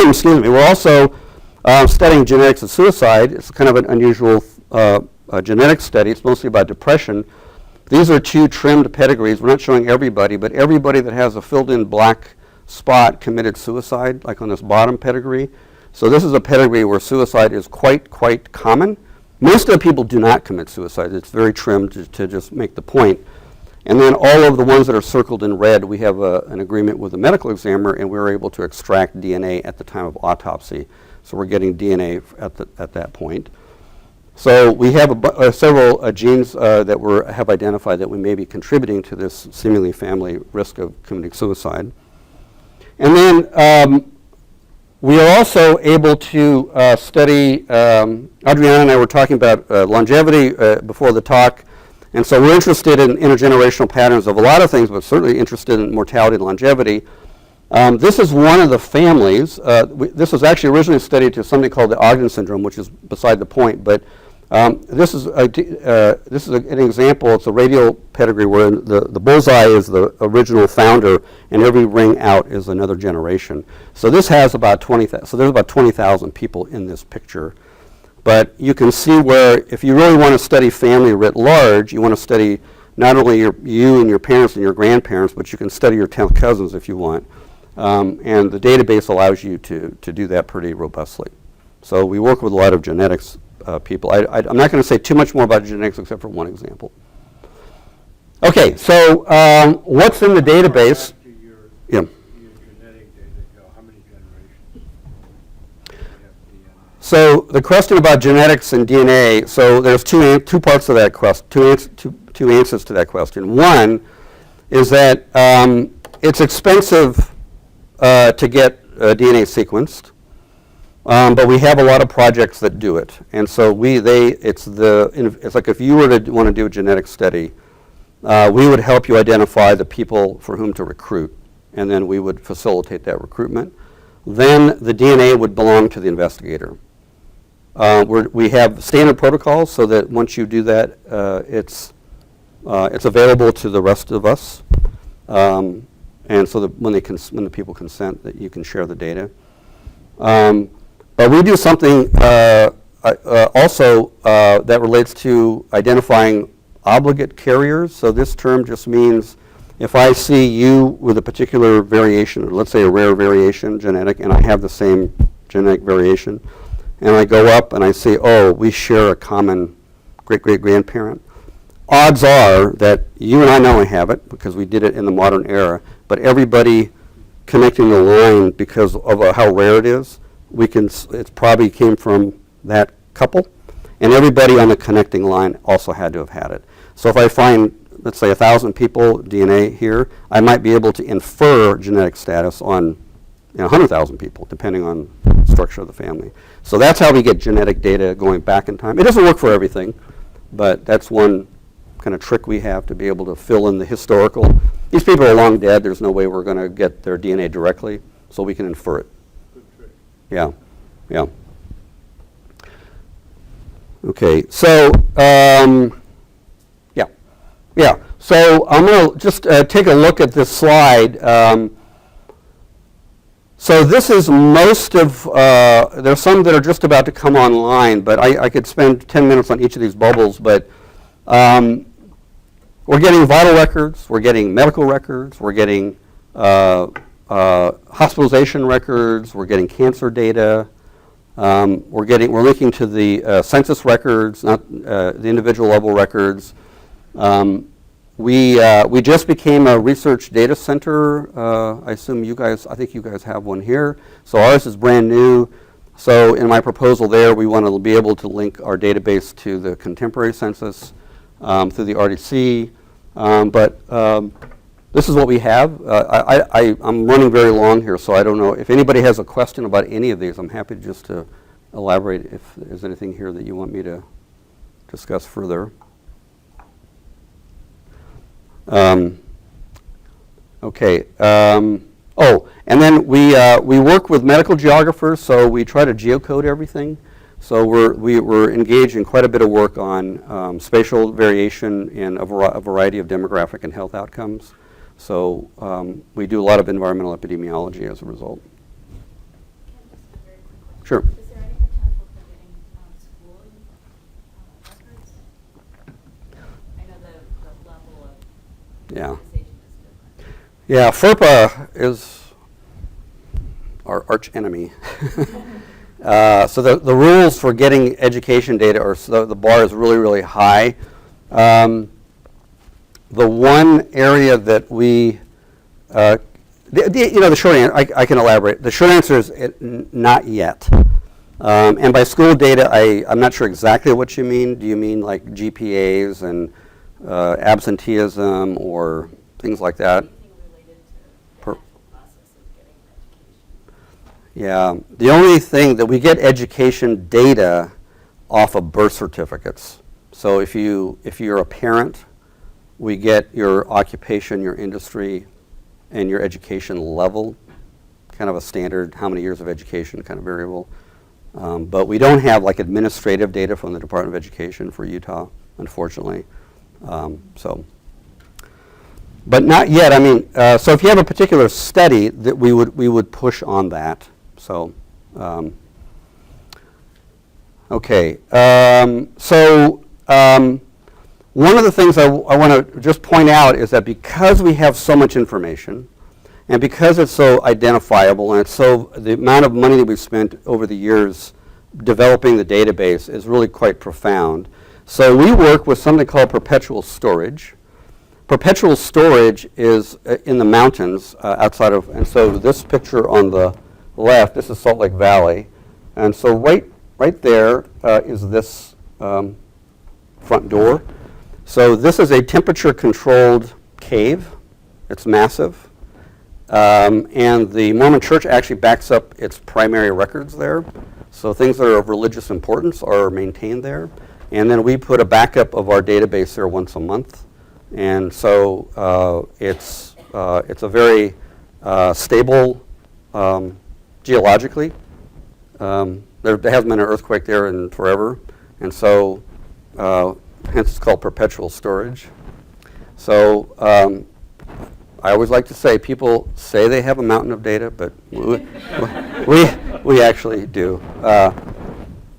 A: excuse me, we're also studying genetics of suicide. It's kind of an unusual genetic study. It's mostly about depression. These are two trimmed pedigrees. We're not showing everybody, but everybody that has a filled-in black spot committed suicide, like on this bottom pedigree. So this is a pedigree where suicide is quite common. Most of the people do not commit suicide. It's very trimmed to just make the point. And then all of the ones that are circled in red, we have an agreement with the medical examiner, and we were able to extract DNA at the time of autopsy. So we're getting DNA at that point. So we have several genes that have identified that we may be contributing to this seemingly family risk of committing suicide. And then we are also able to study, Adriana and I were talking about longevity before the talk, and so we're interested in intergenerational patterns of a lot of things, but certainly interested in mortality and longevity. This is one of the families. This was actually originally studied to something called the Ogden syndrome, which is beside the point, but this is an example. It's a radial pedigree where the bullseye is the original founder, and every ring out is another generation. So this has about 20,000. So there's about 20,000 people in this picture. But you can see where, if you really want to study family writ large, you want to study not only you and your parents and your grandparents, but you can study your 10th cousins if you want. And the database allows you to do that pretty robustly. So we work with a lot of genetics people. I'm not going to say too much more about genetics except for one example. Okay, so what's in the database?
B: Your
A: Yeah.
B: genetic data go, how many generations do you have DNA?
A: So the question about genetics and DNA, so there's two parts of that question, two answers to that question. One is that it's expensive to get DNA sequenced. But we have a lot of projects that do it, and so it's like if you were to want to do a genetic study, we would help you identify the people for whom to recruit, and then we would facilitate that recruitment. Then the DNA would belong to the investigator. We have standard protocols so that once you do that, it's available to the rest of us, and so that when the people consent, that you can share the data. But we do something also that relates to identifying obligate carriers. So this term just means if I see you with a particular variation, or let's say a rare variation genetic, and I have the same genetic variation, and I go up and I say, oh, we share a common great-great-grandparent, odds are that you and I know we have it because we did it in the modern era, but everybody connecting the line because of how rare it is, it probably came from that couple, and everybody on the connecting line also had to have had it. So if I find, let's say, 1,000 people DNA here, I might be able to infer genetic status on 100,000 people, depending on the structure of the family. So that's how we get genetic data going back in time. It doesn't work for everything, but that's one kind of trick we have to be able to fill in the historical. These people are long dead. There's no way we're going to get their DNA directly, so we can infer it. Yeah. Okay, so, yeah. So I'm going to just take a look at this slide. So this is most of, there's some that are just about to come online, but I could spend 10 minutes on each of these bubbles, but we're getting vital records, we're getting medical records, we're getting hospitalization records, we're getting cancer data, we're linking to the census records, not the individual level records. We just became a research data center. I assume you guys, I think you guys have one here. So ours is brand new. So in my proposal there, we want to be able to link our database to the contemporary census through the RDC. This is what we have. I'm running very long here, so I don't know. If anybody has a question about any of these, I'm happy just to elaborate if there's anything here that you want me to discuss further. Okay. And then we work with medical geographers, so we try to geocode everything. So we're engaged in quite a bit of work on spatial variation in a variety of demographic and health outcomes. So we do a lot of environmental epidemiology as a result. Sure.
C: Is there any potential for getting schooling records? I know the level of
A: Yeah.
C: organization is different.
A: Yeah, FERPA is our arch enemy. So the rules for getting education data are, so the bar is really, really high. The one area that we, the short answer, I can elaborate. The short answer is not yet. And by school data, I'm not sure exactly what you mean. Do you mean like GPAs and absenteeism or things like that?
C: Anything related to the actual process of getting education?
A: Yeah, the only thing that we get education data off of birth certificates. So if you're a parent, we get your occupation, your industry, and your education level, kind of a standard how many years of education kind of variable. But we don't have like administrative data from the Department of Education for Utah, unfortunately. But not yet. I mean, so if you have a particular study, that we would push on that. So, okay. One of the things I want to just point out is that because we have so much information, and because it's so identifiable, and the amount of money that we've spent over the years developing the database is really quite profound. So we work with something called perpetual storage. Perpetual storage is in the mountains outside of, and so this picture on the left, this is Salt Lake Valley, and so right there is this front door. So this is a temperature-controlled cave. It's massive. And the Mormon Church actually backs up its primary records there. So things that are of religious importance are maintained there. And then we put a backup of our database there once a month. And so it's a very stable geologically. There hasn't been an earthquake there in forever. And so hence it's called perpetual storage. So I always like to say, people say they have a mountain of data, but we actually do.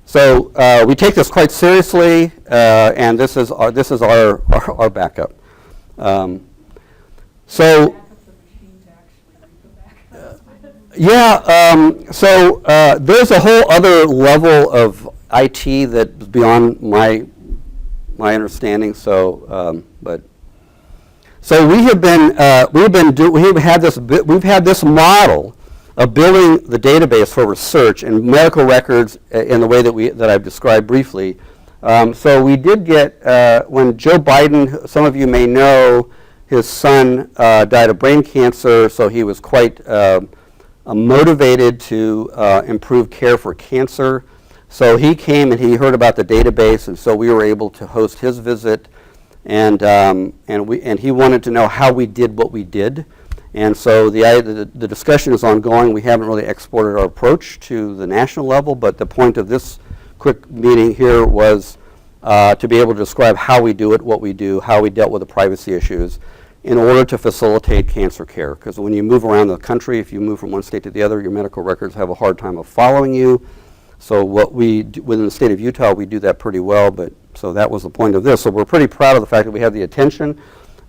A: So we take this quite seriously, and this is our backup. There's a whole other level of IT that's beyond my understanding. So we've had this model of building the database for research and medical records in the way that I've described briefly. So we did get, when Joe Biden, some of you may know, his son died of brain cancer, so he was quite motivated to improve care for cancer. So he came and he heard about the database, and so we were able to host his visit, and he wanted to know how we did what we did. And so the discussion is ongoing. We haven't really exported our approach to the national level, but the point of this quick meeting here was to be able to describe how we do it, what we do, how we dealt with the privacy issues. in order to facilitate cancer care. Because when you move around the country, if you move from one state to the other, your medical records have a hard time of following you. So what we do, within the state of Utah, we do that pretty well, but so that was the point of this. So we're pretty proud of the fact that we have the attention.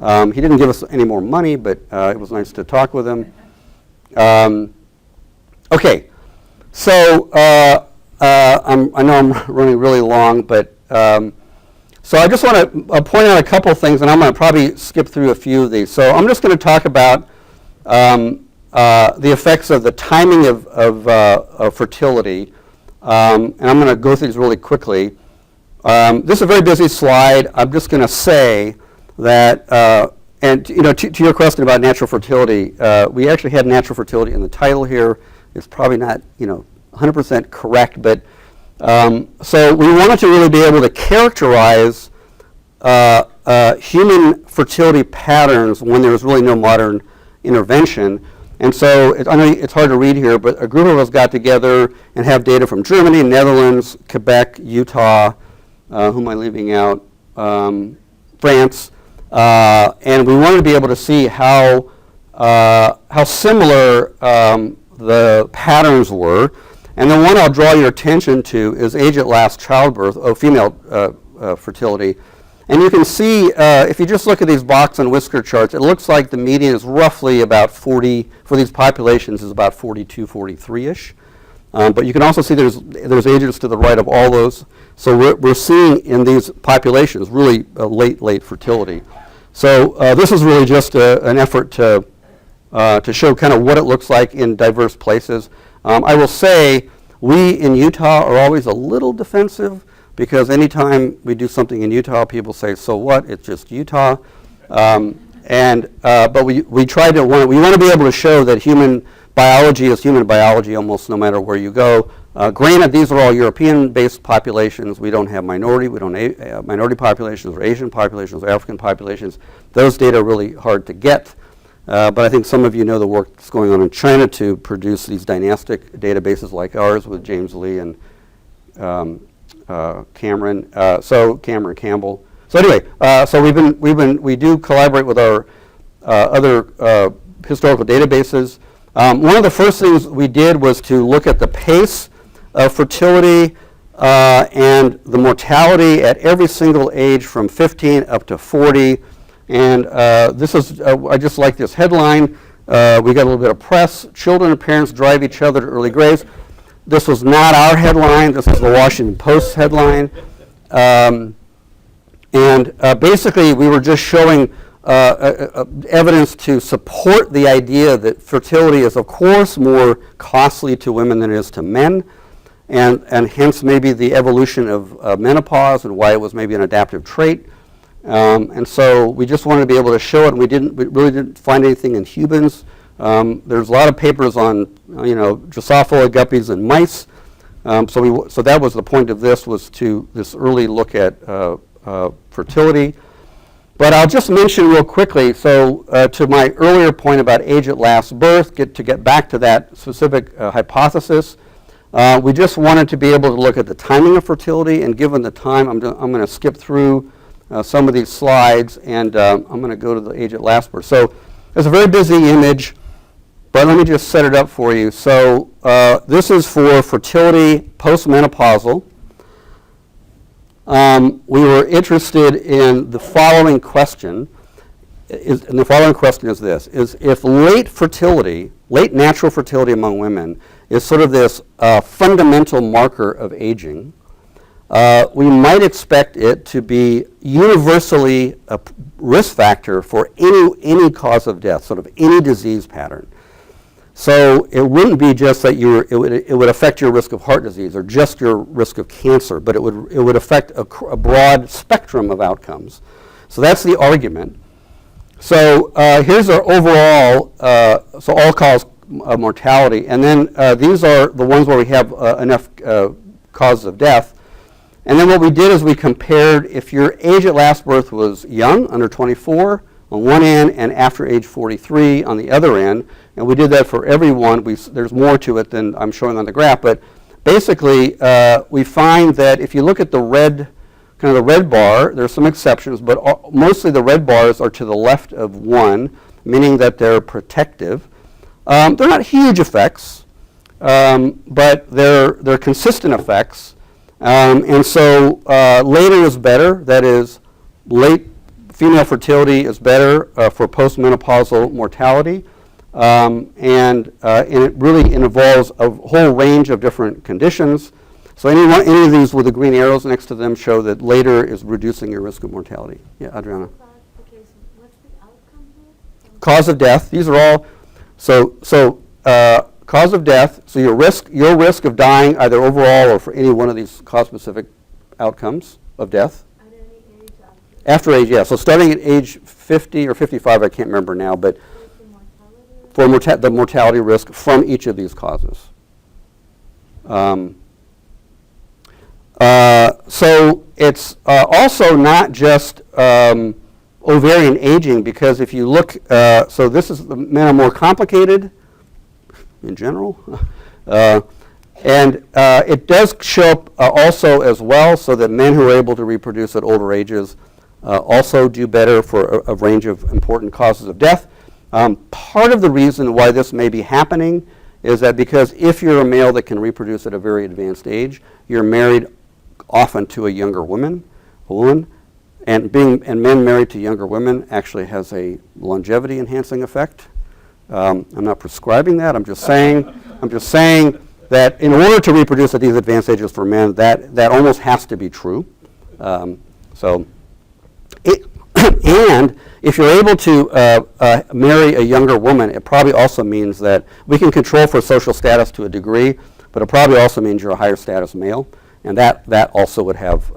A: He didn't give us any more money, but it was nice to talk with him. Okay, so I know I'm running really long, but so I just want to point out a couple things, and I'm going to probably skip through a few of these. So I'm just going to talk about the effects of the timing of fertility, and I'm going to go through these really quickly. This is a very busy slide. I'm just going to say that, and to your question about natural fertility, we actually had natural fertility in the title here. It's probably not 100% correct, but so we wanted to really be able to characterize human fertility patterns when there was really no modern intervention. And so I know it's hard to read here, but a group of us got together and have data from Germany, Netherlands, Quebec, Utah, who am I leaving out? France, and we wanted to be able to see how similar the patterns were. And the one I'll draw your attention to is age at last childbirth, female fertility. And you can see, if you just look at these box and whisker charts, it looks like the median is roughly about 40, for these populations is about 42, 43-ish. But you can also see there's ages to the right of all those. So we're seeing in these populations really late fertility. So this is really just an effort to show kind of what it looks like in diverse places. I will say we in Utah are always a little defensive because anytime we do something in Utah, people say, so what? It's just Utah. But we try to we want to be able to show that human biology is human biology almost no matter where you go. Granted, these are all European-based populations. We don't have minority populations or Asian populations or African populations. Those data are really hard to get. But I think some of you know the work that's going on in China to produce these dynastic databases like ours with James Lee and Cameron Campbell. So anyway, so we do collaborate with our other historical databases. One of the first things we did was to look at the pace of fertility and the mortality at every single age from 15 up to 40. And this is, I just like this headline. We got a little bit of press. Children and parents drive each other to early graves. This was not our headline. This is the Washington Post headline. Basically, we were just showing evidence to support the idea that fertility is, of course, more costly to women than it is to men. And hence maybe the evolution of menopause and why it was maybe an adaptive trait. And so we just wanted to be able to show it, and we really didn't find anything in humans. There's a lot of papers on, Drosophila guppies and mice. So that was the point of this, was to this early look at fertility. But I'll just mention real quickly, so to my earlier point about age at last birth, get back to that specific hypothesis. We just wanted to be able to look at the timing of fertility, and given the time, I'm going to skip through some of these slides, and I'm going to go to the age at last birth. So it's a very busy image, but let me just set it up for you. So this is for fertility postmenopausal. We were interested in the following question, and the following question is this, is if late natural fertility among women is sort of this fundamental marker of aging, we might expect it to be universally a risk factor for any cause of death, sort of any disease pattern. So it wouldn't be just that it would affect your risk of heart disease or just your risk of cancer, but it would affect a broad spectrum of outcomes. So that's the argument. So here's our overall, so all-cause mortality, and then these are the ones where we have enough causes of death. And then what we did is we compared if your age at last birth was young, under 24, on one end, and after age 43 on the other end. And we did that for everyone. There's more to it than I'm showing on the graph. But basically, we find that if you look at the red kind of the red bar. There's some exceptions, but mostly the red bars are to the left of 1, meaning that they're protective. They're not huge effects, but they're consistent effects. And so later is better. That is, late female fertility is better for postmenopausal mortality. And it really involves a whole range of different conditions. So any of these with the green arrows next to them show that later is reducing your risk of mortality. Yeah, Adriana.
C: Clarification. What's the outcome here?
A: Cause of death. These are all cause of death. So your risk of dying either overall or for any one of these cause-specific outcomes of death.
C: At any age after?
A: After age, yeah. So starting at age 50 or 55, I can't remember now, but
C: For mortality?
A: for the mortality risk from each of these causes. So it's also not just ovarian aging, because if you look, so this is, the men are more complicated in general. And it does show up also as well, so that men who are able to reproduce at older ages also do better for a range of important causes of death. Part of the reason why this may be happening is that because if you're a male that can reproduce at a very advanced age, you're married often to a younger woman, and men married to younger women actually has a longevity enhancing effect. I'm not prescribing that. I'm just saying that in order to reproduce at these advanced ages for men, that almost has to be true. And if you're able to marry a younger woman, it probably also means that we can control for social status to a degree, but it probably also means you're a higher status male, and that also would have,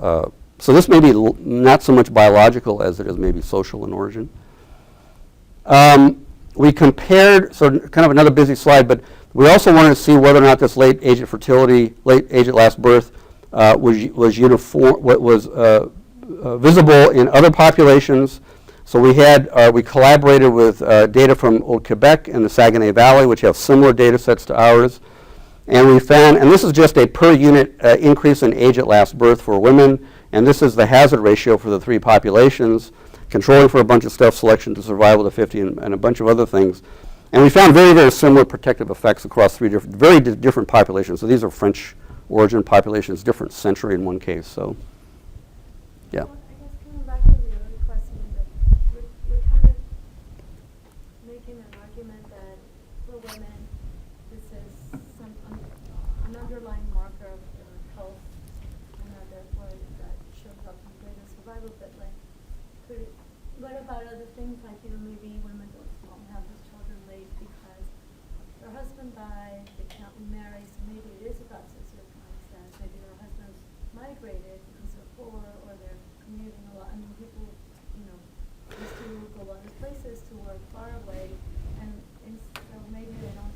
A: so this may be not so much biological as it is maybe social in origin. We compared, so kind of another busy slide, but we also wanted to see whether or not this late age at fertility, late age at last birth was uniform, what was visible in other populations. So we collaborated with data from Old Quebec and the Saguenay Valley, which have similar data sets to ours. And we found, and this is just a per unit increase in age at last birth for women, and this is the hazard ratio for the 3 populations, controlling for a bunch of stuff, selection to survival to 50, and a bunch of other things. And we found very, very similar protective effects across 3 different populations. So these are French origin populations, different century in one case. So, yeah.
C: Well, I guess coming back to the earlier question, that you're kind of making an argument that for women, this is an underlying marker of their health, and that therefore that shows up in greater survival. But like, what about other things like, maybe women don't have these children late because their husband died, they can't remarry, so maybe it is about socioeconomic status. Maybe their husband's migrated because they're poor, or they're commuting a lot. I mean, people, used to go other places to work far away, and so maybe they don't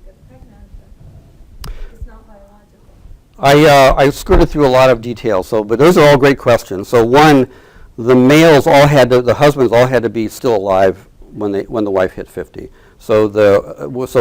C: get pregnant, but it's not biological.
A: I skirted through a lot of details, but those are all great questions. So one, the husbands all had to be still alive when the wife hit 50. So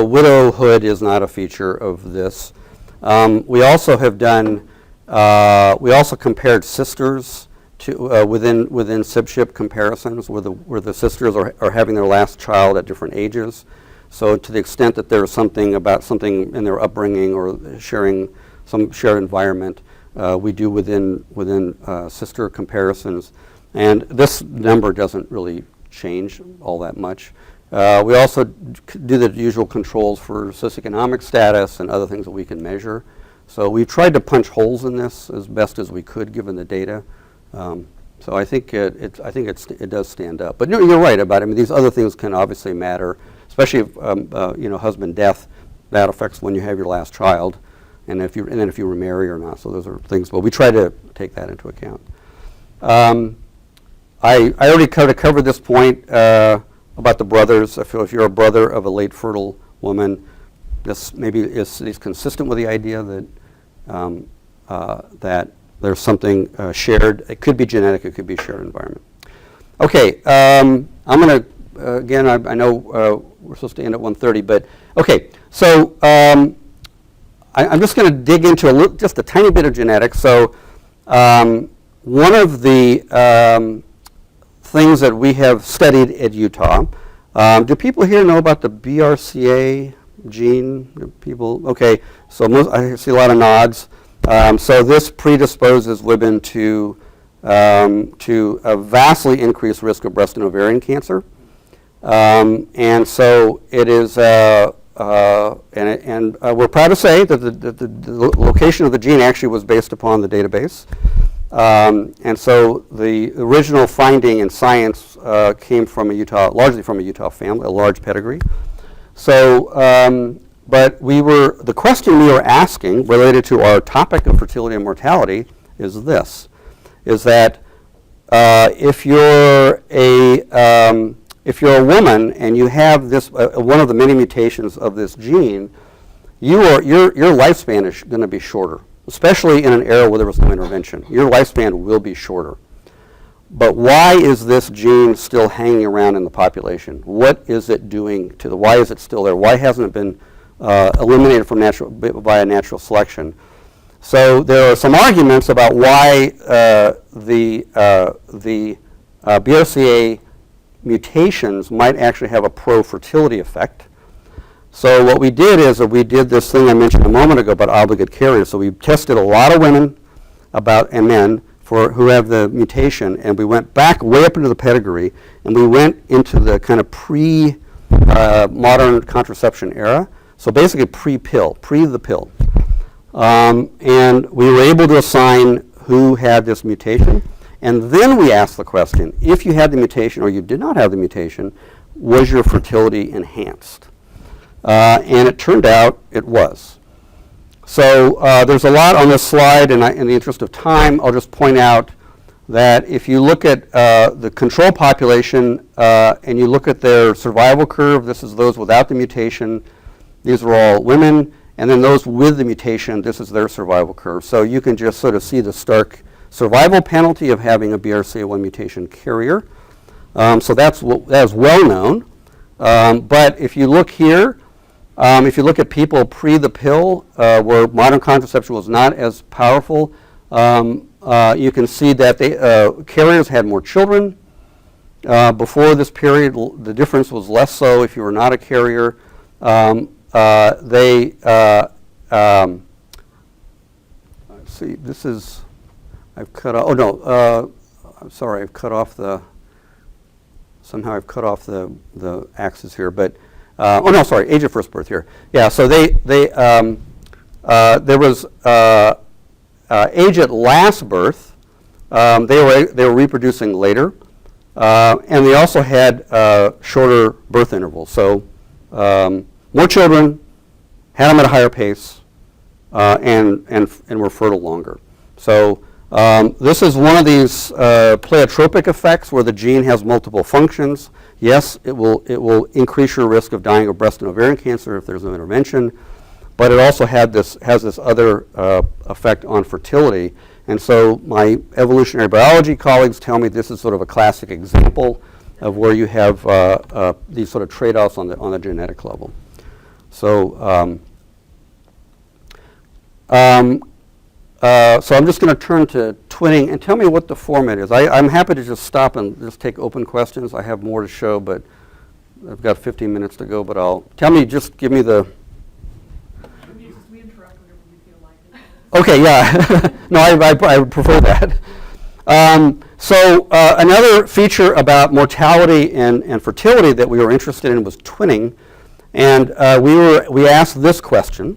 A: widowhood is not a feature of this. We also have done, we also compared sisters to within SIBSHIP comparisons where the sisters are having their last child at different ages. So to the extent that there's something in their upbringing or some shared environment, we do within sister comparisons. And this number doesn't really change all that much. We also do the usual controls for socioeconomic status and other things that we can measure. So we tried to punch holes in this as best as we could given the data. So I think it does stand up. But no, you're right about it. I mean, these other things can obviously matter, especially if husband death. That affects when you have your last child, and then if you remarry or not. So those are things. But we try to take that into account. I already covered this point about the brothers. I feel if you're a brother of a late fertile woman, this maybe is consistent with the idea that that there's something shared. It could be genetic. It could be shared environment. Okay, I'm going to again. I know we're supposed to end at 1:30, but okay. So I'm just going to dig into just a tiny bit of genetics. So one of the things that we have studied at Utah, do people here know about the BRCA gene? Do people, okay, so I see a lot of nods. So this predisposes women to a vastly increased risk of breast and ovarian cancer. And so it is, we're proud to say that the location of the gene actually was based upon the database. And so the original finding in science came from largely from a Utah family, a large pedigree. So, but the question we were asking related to our topic of fertility and mortality is this, is that if you're a woman and you have this, one of the many mutations of this gene, your lifespan is going to be shorter, especially in an era where there was no intervention. Your lifespan will be shorter. But why is this gene still hanging around in the population? What is it doing to why is it still there? Why hasn't it been eliminated from by natural selection? So there are some arguments about why the BRCA mutations might actually have a pro-fertility effect. So what we did is that we did this thing I mentioned a moment ago about obligate carriers. So we tested a lot of women and men who have the mutation, and we went back way up into the pedigree, and we went into the kind of pre-modern contraception era. So basically pre-pill, the pill. And we were able to assign who had this mutation. And then we asked the question, if you had the mutation or you did not have the mutation, was your fertility enhanced? And it turned out it was. So there's a lot on this slide, and in the interest of time, I'll just point out that if you look at the control population and you look at their survival curve, this is those without the mutation, these are all women, and then those with the mutation, this is their survival curve. So you can just sort of see the stark survival penalty of having a BRCA1 mutation carrier. So that is well known. But if you look here, if you look at people pre the pill, where modern contraception was not as powerful, you can see that carriers had more children. Before this period, the difference was less so if you were not a carrier. Let's see, this is, I've cut off, oh no, I'm sorry, I've cut off somehow I've cut off the axis here, but, oh no, sorry, age of first birth here. Yeah, so there was age at last birth, they were reproducing later, and they also had shorter birth intervals. So more children, had them at a higher pace, and were fertile longer. So this is one of these pleiotropic effects where the gene has multiple functions. Yes, it will increase your risk of dying of breast and ovarian cancer if there's no intervention, but it also has this other effect on fertility. And so my evolutionary biology colleagues tell me this is sort of a classic example of where you have these sort of trade-offs on the genetic level. So so I'm just going to turn to twinning and tell me what the format is. I'm happy to just stop and just take open questions. I have more to show, but I've got 15 minutes to go. But just give me the.
D: We interrupt whenever we feel like it.
A: Okay, yeah. No, I prefer that. So another feature about mortality and fertility that we were interested in was twinning, and we asked this question.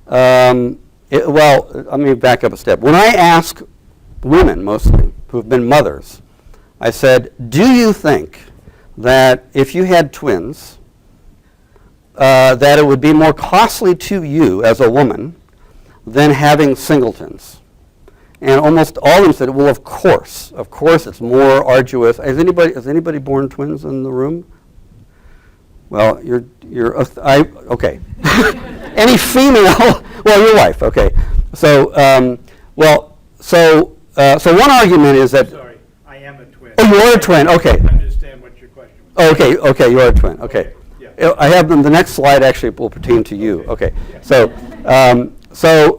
A: Well, let me back up a step. When I ask women, mostly, who have been mothers, I said, do you think that if you had twins, that it would be more costly to you as a woman than having singletons? And almost all of them said, well, of course it's more arduous. Has anybody born twins in the room? Well, okay. Any female, well, your wife, okay. So, so one argument is that.
B: Sorry, I am a twin.
A: Oh, you are a twin, okay.
B: I understand what your question was.
A: Okay, you are a twin, okay.
B: Yeah.
A: I have them, the next slide actually will pertain to you, okay.
B: Yeah.
A: So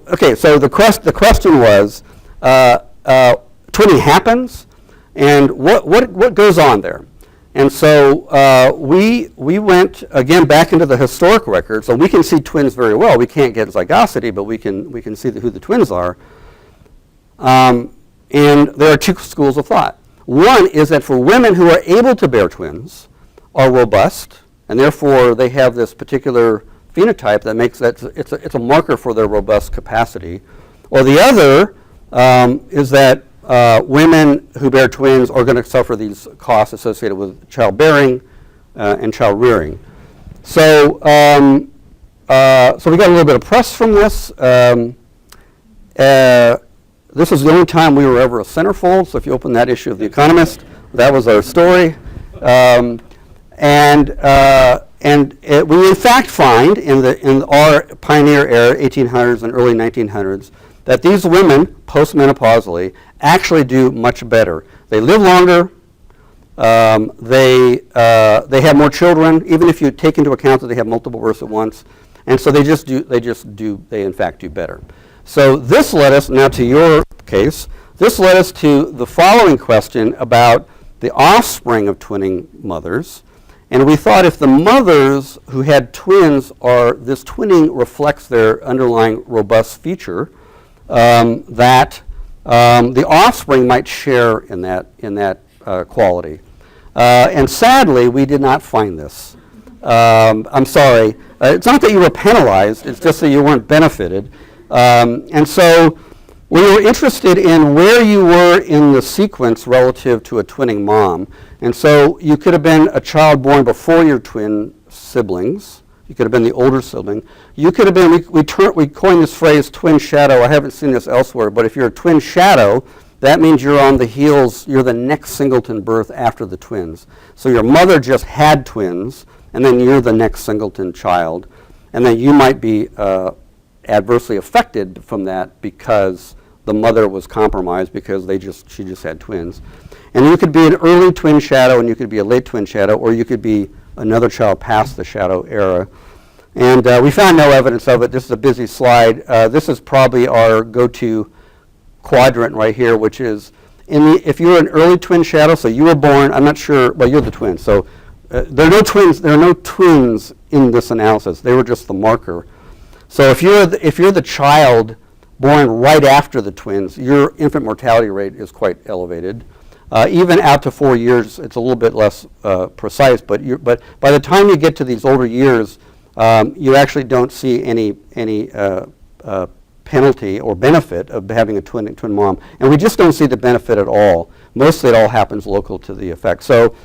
A: the question was, twinning happens, and what goes on there. And so we went, again, back into the historic records, so we can see twins very well. We can't get zygosity, but we can see who the twins are. And there are two schools of thought. One is that for women who are able to bear twins are robust, and therefore they have this particular phenotype that makes that it's a marker for their robust capacity. Or the other is that women who bear twins are going to suffer these costs associated with childbearing and child rearing. So, so we got a little bit of press from this. This is the only time we were ever a centerfold. So if you open that issue of The Economist, that was our story. We in fact find in our pioneer era, 1800s and early 1900s, that these women, postmenopausally, actually do much better. They live longer. They have more children, even if you take into account that they have multiple births at once. And so they in fact do better. So this led us, now to your case, this led us to the following question about the offspring of twinning mothers. And we thought if the mothers who had twins this twinning reflects their underlying robust feature, that the offspring might share in that quality. And sadly, we did not find this. I'm sorry. It's not that you were penalized, it's just that you weren't benefited. And so we were interested in where you were in the sequence relative to a twinning mom. And so you could have been a child born before your twin siblings. You could have been the older sibling. You could have been, we coined this phrase twin shadow. I haven't seen this elsewhere, but if you're a twin shadow, that means you're on the heels, you're the next singleton birth after the twins. So your mother just had twins, and then you're the next singleton child. And then you might be adversely affected from that because the mother was compromised because she just had twins. And you could be an early twin shadow, and you could be a late twin shadow, or you could be another child past the shadow era. And we found no evidence of it. This is a busy slide. This is probably our go-to quadrant right here, which is if you're an early twin shadow, so you were born, I'm not sure, well, you're the twin. So there are no twins in this analysis. They were just the marker. So if you're the child born right after the twins, your infant mortality rate is quite elevated. Even out to 4 years, it's a little bit less precise, but by the time you get to these older years, you actually don't see any penalty or benefit of having a twin mom. And we just don't see the benefit at all. Mostly it all happens local to the effect. So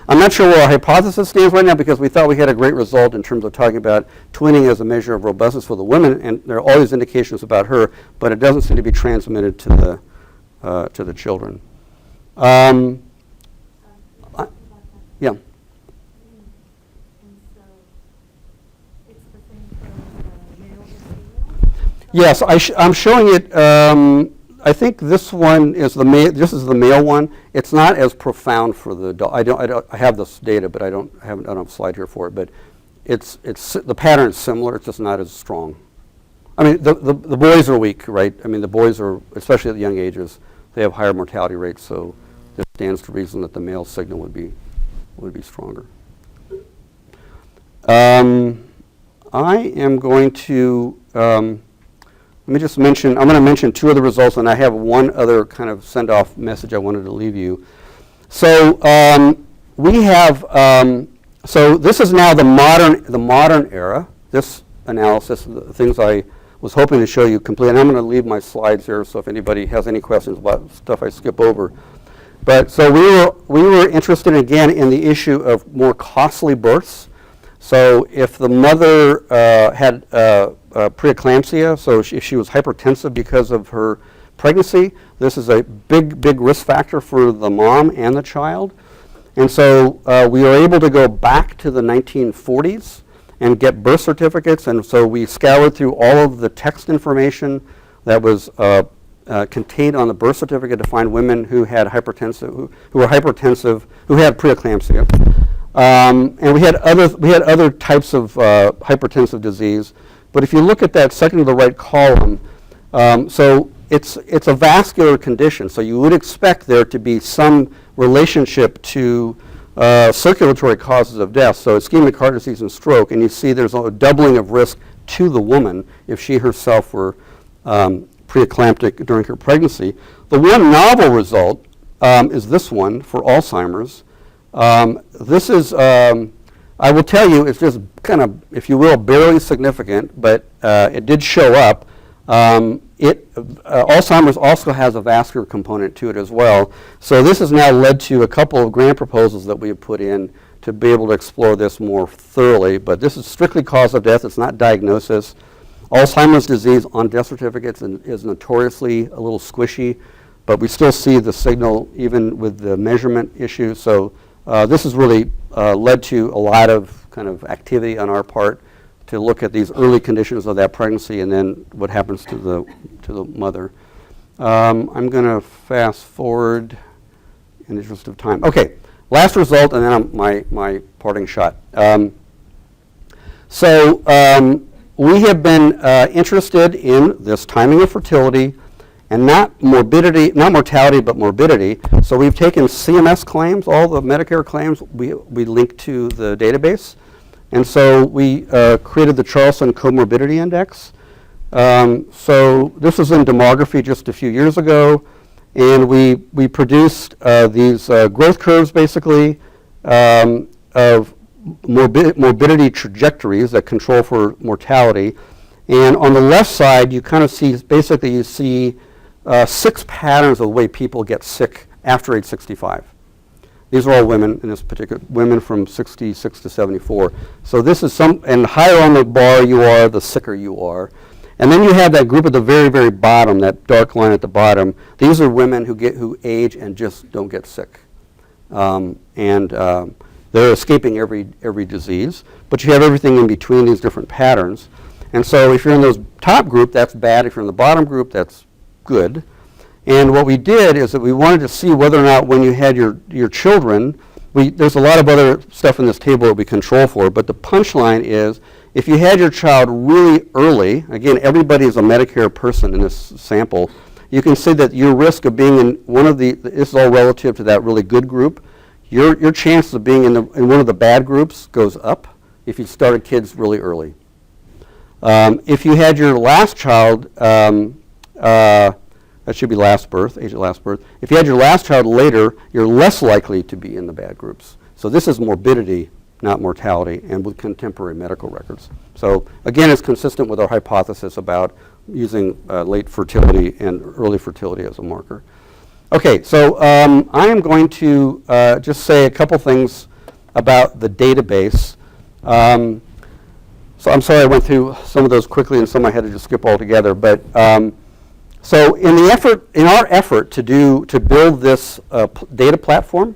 A: I'm not sure where our hypothesis stands right now because we thought we had a great result in terms of talking about twinning as a measure of robustness for the women, and there are all these indications about her, but it doesn't seem to be transmitted to the children. Yeah.
C: And so it's the same for male and female?
A: Yes, I'm showing it. I think this one is the male. This is the male one. It's not as profound for the adult. I have this data, but I don't have a slide here for it. But it's the pattern is similar. It's just not as strong. I mean, the boys are weak, right? I mean, the boys are, especially at the young ages, they have higher mortality rates. So there stands to reason that the male signal would be stronger. I am going to. Let me just mention, I'm going to mention two other results, and I have one other kind of send-off message I wanted to leave you. So we have, so this is now the modern era, this analysis, the things I was hoping to show you complete. And I'm going to leave my slides here, so if anybody has any questions about stuff I skip over. But so we were interested again in the issue of more costly births. So if the mother had preeclampsia, so if she was hypertensive because of her pregnancy, this is a big risk factor for the mom and the child. And so we were able to go back to the 1940s and get birth certificates. And so we scoured through all of the text information that was contained on the birth certificate to find women who had hypertensive, who had preeclampsia. And we had other types of hypertensive disease. But if you look at that second to the right column, so it's a vascular condition, so you would expect there to be some relationship to circulatory causes of death, so ischemic heart disease and stroke, and you see there's a doubling of risk to the woman if she herself were preeclamptic during her pregnancy. The one novel result is this one for Alzheimer's. This is, I will tell you, it's just kind of, if you will, barely significant, but it did show up. Alzheimer's also has a vascular component to it as well. So this has now led to a couple of grant proposals that we have put in to be able to explore this more thoroughly. But this is strictly cause of death. It's not diagnosis. Alzheimer's disease on death certificates is notoriously a little squishy, but we still see the signal even with the measurement issue. So this has really led to a lot of kind of activity on our part to look at these early conditions of that pregnancy and then what happens to the mother. I'm going to fast forward in the interest of time. Okay, last result, and then my parting shot. We have been interested in this timing of fertility and not mortality, but morbidity. So we've taken CMS claims, all the Medicare claims, we linked to the database. And so we created the Charleston Comorbidity Index. So this was in demography just a few years ago, and we produced these growth curves, basically, of morbidity trajectories that control for mortality. And on the left side, you kind of see, basically you see 6 patterns of the way people get sick after age 65. These are all women in this particular, women from 66 to 74. So this is and higher on the bar you are, the sicker you are. And then you have that group at the very, very bottom, that dark line at the bottom. These are women who age and just don't get sick. They're escaping every disease. But you have everything in between these different patterns. And so if you're in those top group, that's bad. If you're in the bottom group, that's good. And what we did is that we wanted to see whether or not when you had your children, there's a lot of other stuff in this table that we control for, but the punchline is if you had your child really early, again, everybody is a Medicare person in this sample, you can see that your risk of being in one of this is all relative to that really good group. Your chances of being in one of the bad groups goes up if you started kids really early. If you had your last child, that should be last birth, age of last birth. If you had your last child later, you're less likely to be in the bad groups. So this is morbidity, not mortality, and with contemporary medical records. So again, it's consistent with our hypothesis about using late fertility and early fertility as a marker. Okay, so I am going to just say a couple things about the database. So I'm sorry I went through some of those quickly and some I had to just skip altogether, but so in our effort to build this data platform,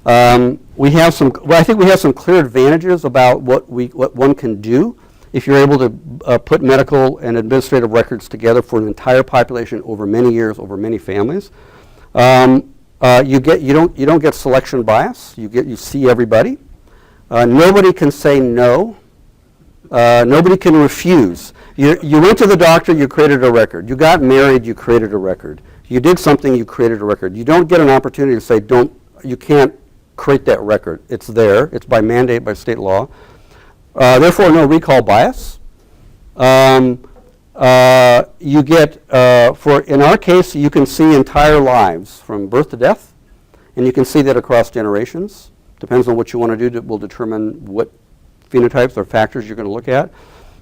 A: we have I think we have some clear advantages about what one can do if you're able to put medical and administrative records together for an entire population over many years, over many families. You don't get selection bias. You see everybody. Nobody can say no. Nobody can refuse. You went to the doctor, you created a record. You got married, you created a record. You did something, you created a record. You don't get an opportunity to say, you can't create that record. It's there. It's by mandate, by state law. Therefore, no recall bias. You get, in our case, you can see entire lives from birth to death, and you can see that across generations. Depends on what you want to do that will determine what phenotypes or factors you're going to look at.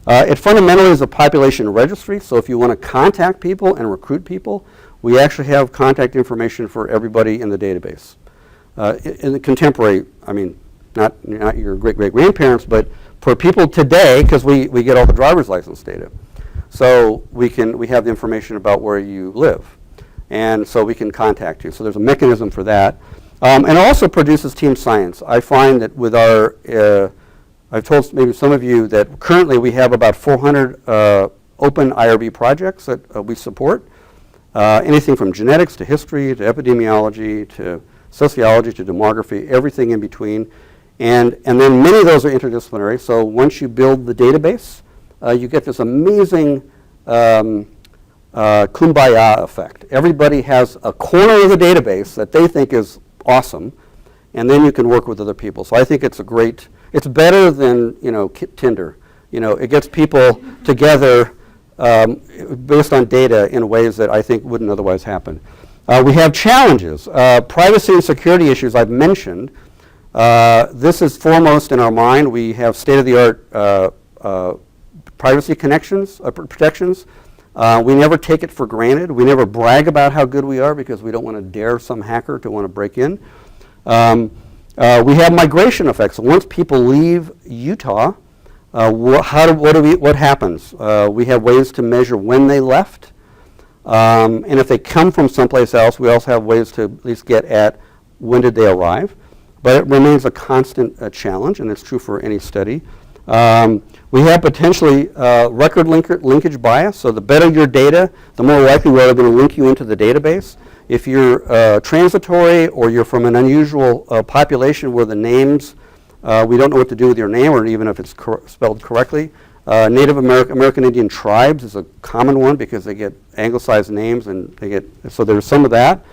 A: It fundamentally is a population registry, so if you want to contact people and recruit people, we actually have contact information for everybody in the database. In the contemporary, I mean, not your great-great-grandparents, but for people today, because we get all the driver's license data. So we have the information about where you live, and so we can contact you. So there's a mechanism for that. And it also produces team science. I find that with our I've told maybe some of you that currently we have about 400 open IRB projects that we support. Anything from genetics to history to epidemiology to sociology to demography, everything in between. And then many of those are interdisciplinary. So once you build the database, you get this amazing kumbaya effect. Everybody has a corner of the database that they think is awesome, and then you can work with other people. So I think it's it's better than, Tinder. It gets people together based on data in ways that I think wouldn't otherwise happen. We have challenges. Privacy and security issues I've mentioned. This is foremost in our mind. We have state-of-the-art privacy protections. We never take it for granted. We never brag about how good we are because we don't want to dare some hacker to want to break in. We have migration effects. Once people leave Utah, what happens? We have ways to measure when they left. And if they come from someplace else, we also have ways to at least get at when did they arrive. But it remains a constant challenge, and it's true for any study. We have potentially record linkage bias. So the better your data, the more likely we're going to link you into the database. If you're transitory or you're from an unusual population where the names, we don't know what to do with your name or even if it's spelled correctly. Native American Indian tribes is a common one because they get anglicized names and so there's some of that.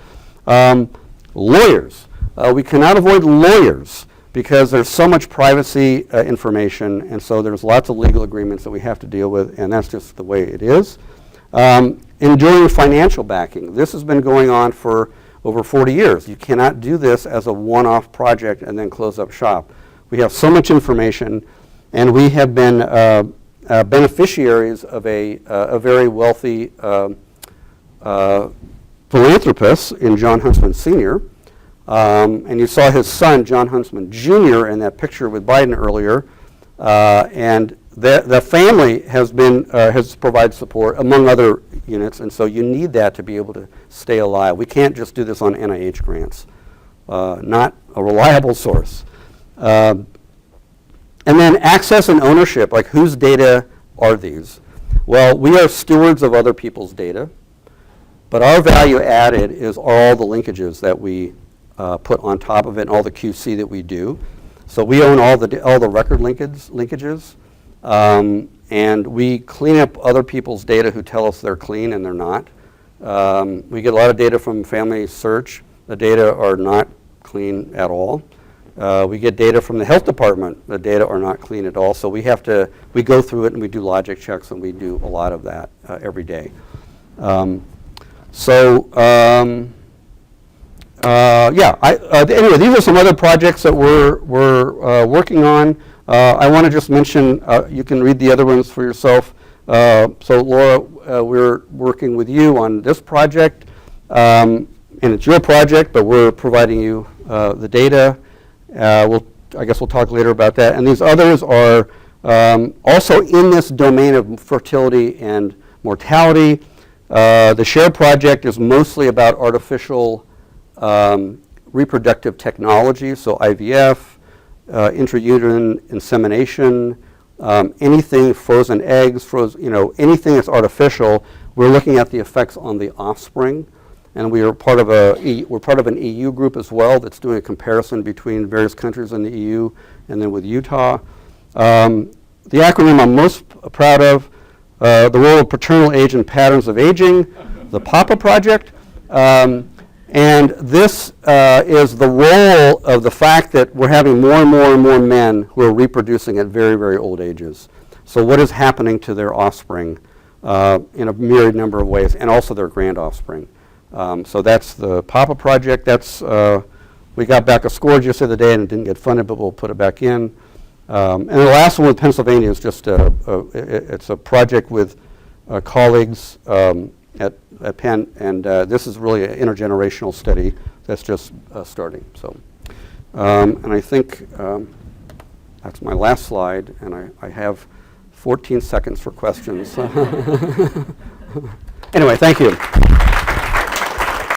A: Lawyers. We cannot avoid lawyers because there's so much privacy information, and so there's lots of legal agreements that we have to deal with, and that's just the way it is. Enduring financial backing. This has been going on for over 40 years. You cannot do this as a one-off project and then close up shop. We have so much information, and we have been beneficiaries of a very wealthy philanthropist in John Huntsman Sr., and you saw his son, John Huntsman Jr., in that picture with Biden earlier. And the family has provided support, among other units, and so you need that to be able to stay alive. We can't just do this on NIH grants. Not a reliable source. And then access and ownership, like whose data are these? Well, we are stewards of other people's data, but our value added is all the linkages that we put on top of it and all the QC that we do. So we own all the record linkages, and we clean up other people's data who tell us they're clean and they're not. We get a lot of data from Family Search. The data are not clean at all. We get data from the health department. The data are not clean at all. So we go through it and we do logic checks, and we do a lot of that every day. Anyway, these are some other projects that we're working on. I want to just mention, you can read the other ones for yourself. So Laura, we're working with you on this project, and it's your project, but we're providing you the data. I guess we'll talk later about that. And these others are also in this domain of fertility and mortality. The SHARE project is mostly about artificial reproductive technology, so IVF, intrauterine insemination, anything frozen eggs, anything that's artificial. We're looking at the effects on the offspring, and we're part of an EU group as well that's doing a comparison between various countries in the EU and then with Utah. The acronym I'm most proud of, the role of paternal age and patterns of aging, the PAPA project. And this is the role of the fact that we're having more and more and more men who are reproducing at very, very old ages. So what is happening to their offspring in a myriad number of ways, and also their grand offspring. So that's the PAPA project. We got back a score just the other day and it didn't get funded, but we'll put it back in. And the last one with Pennsylvania is just it's a project with colleagues at Penn, and this is really an intergenerational study that's just starting. So, and I think that's my last slide, and I have 14 seconds for questions. Anyway, thank you.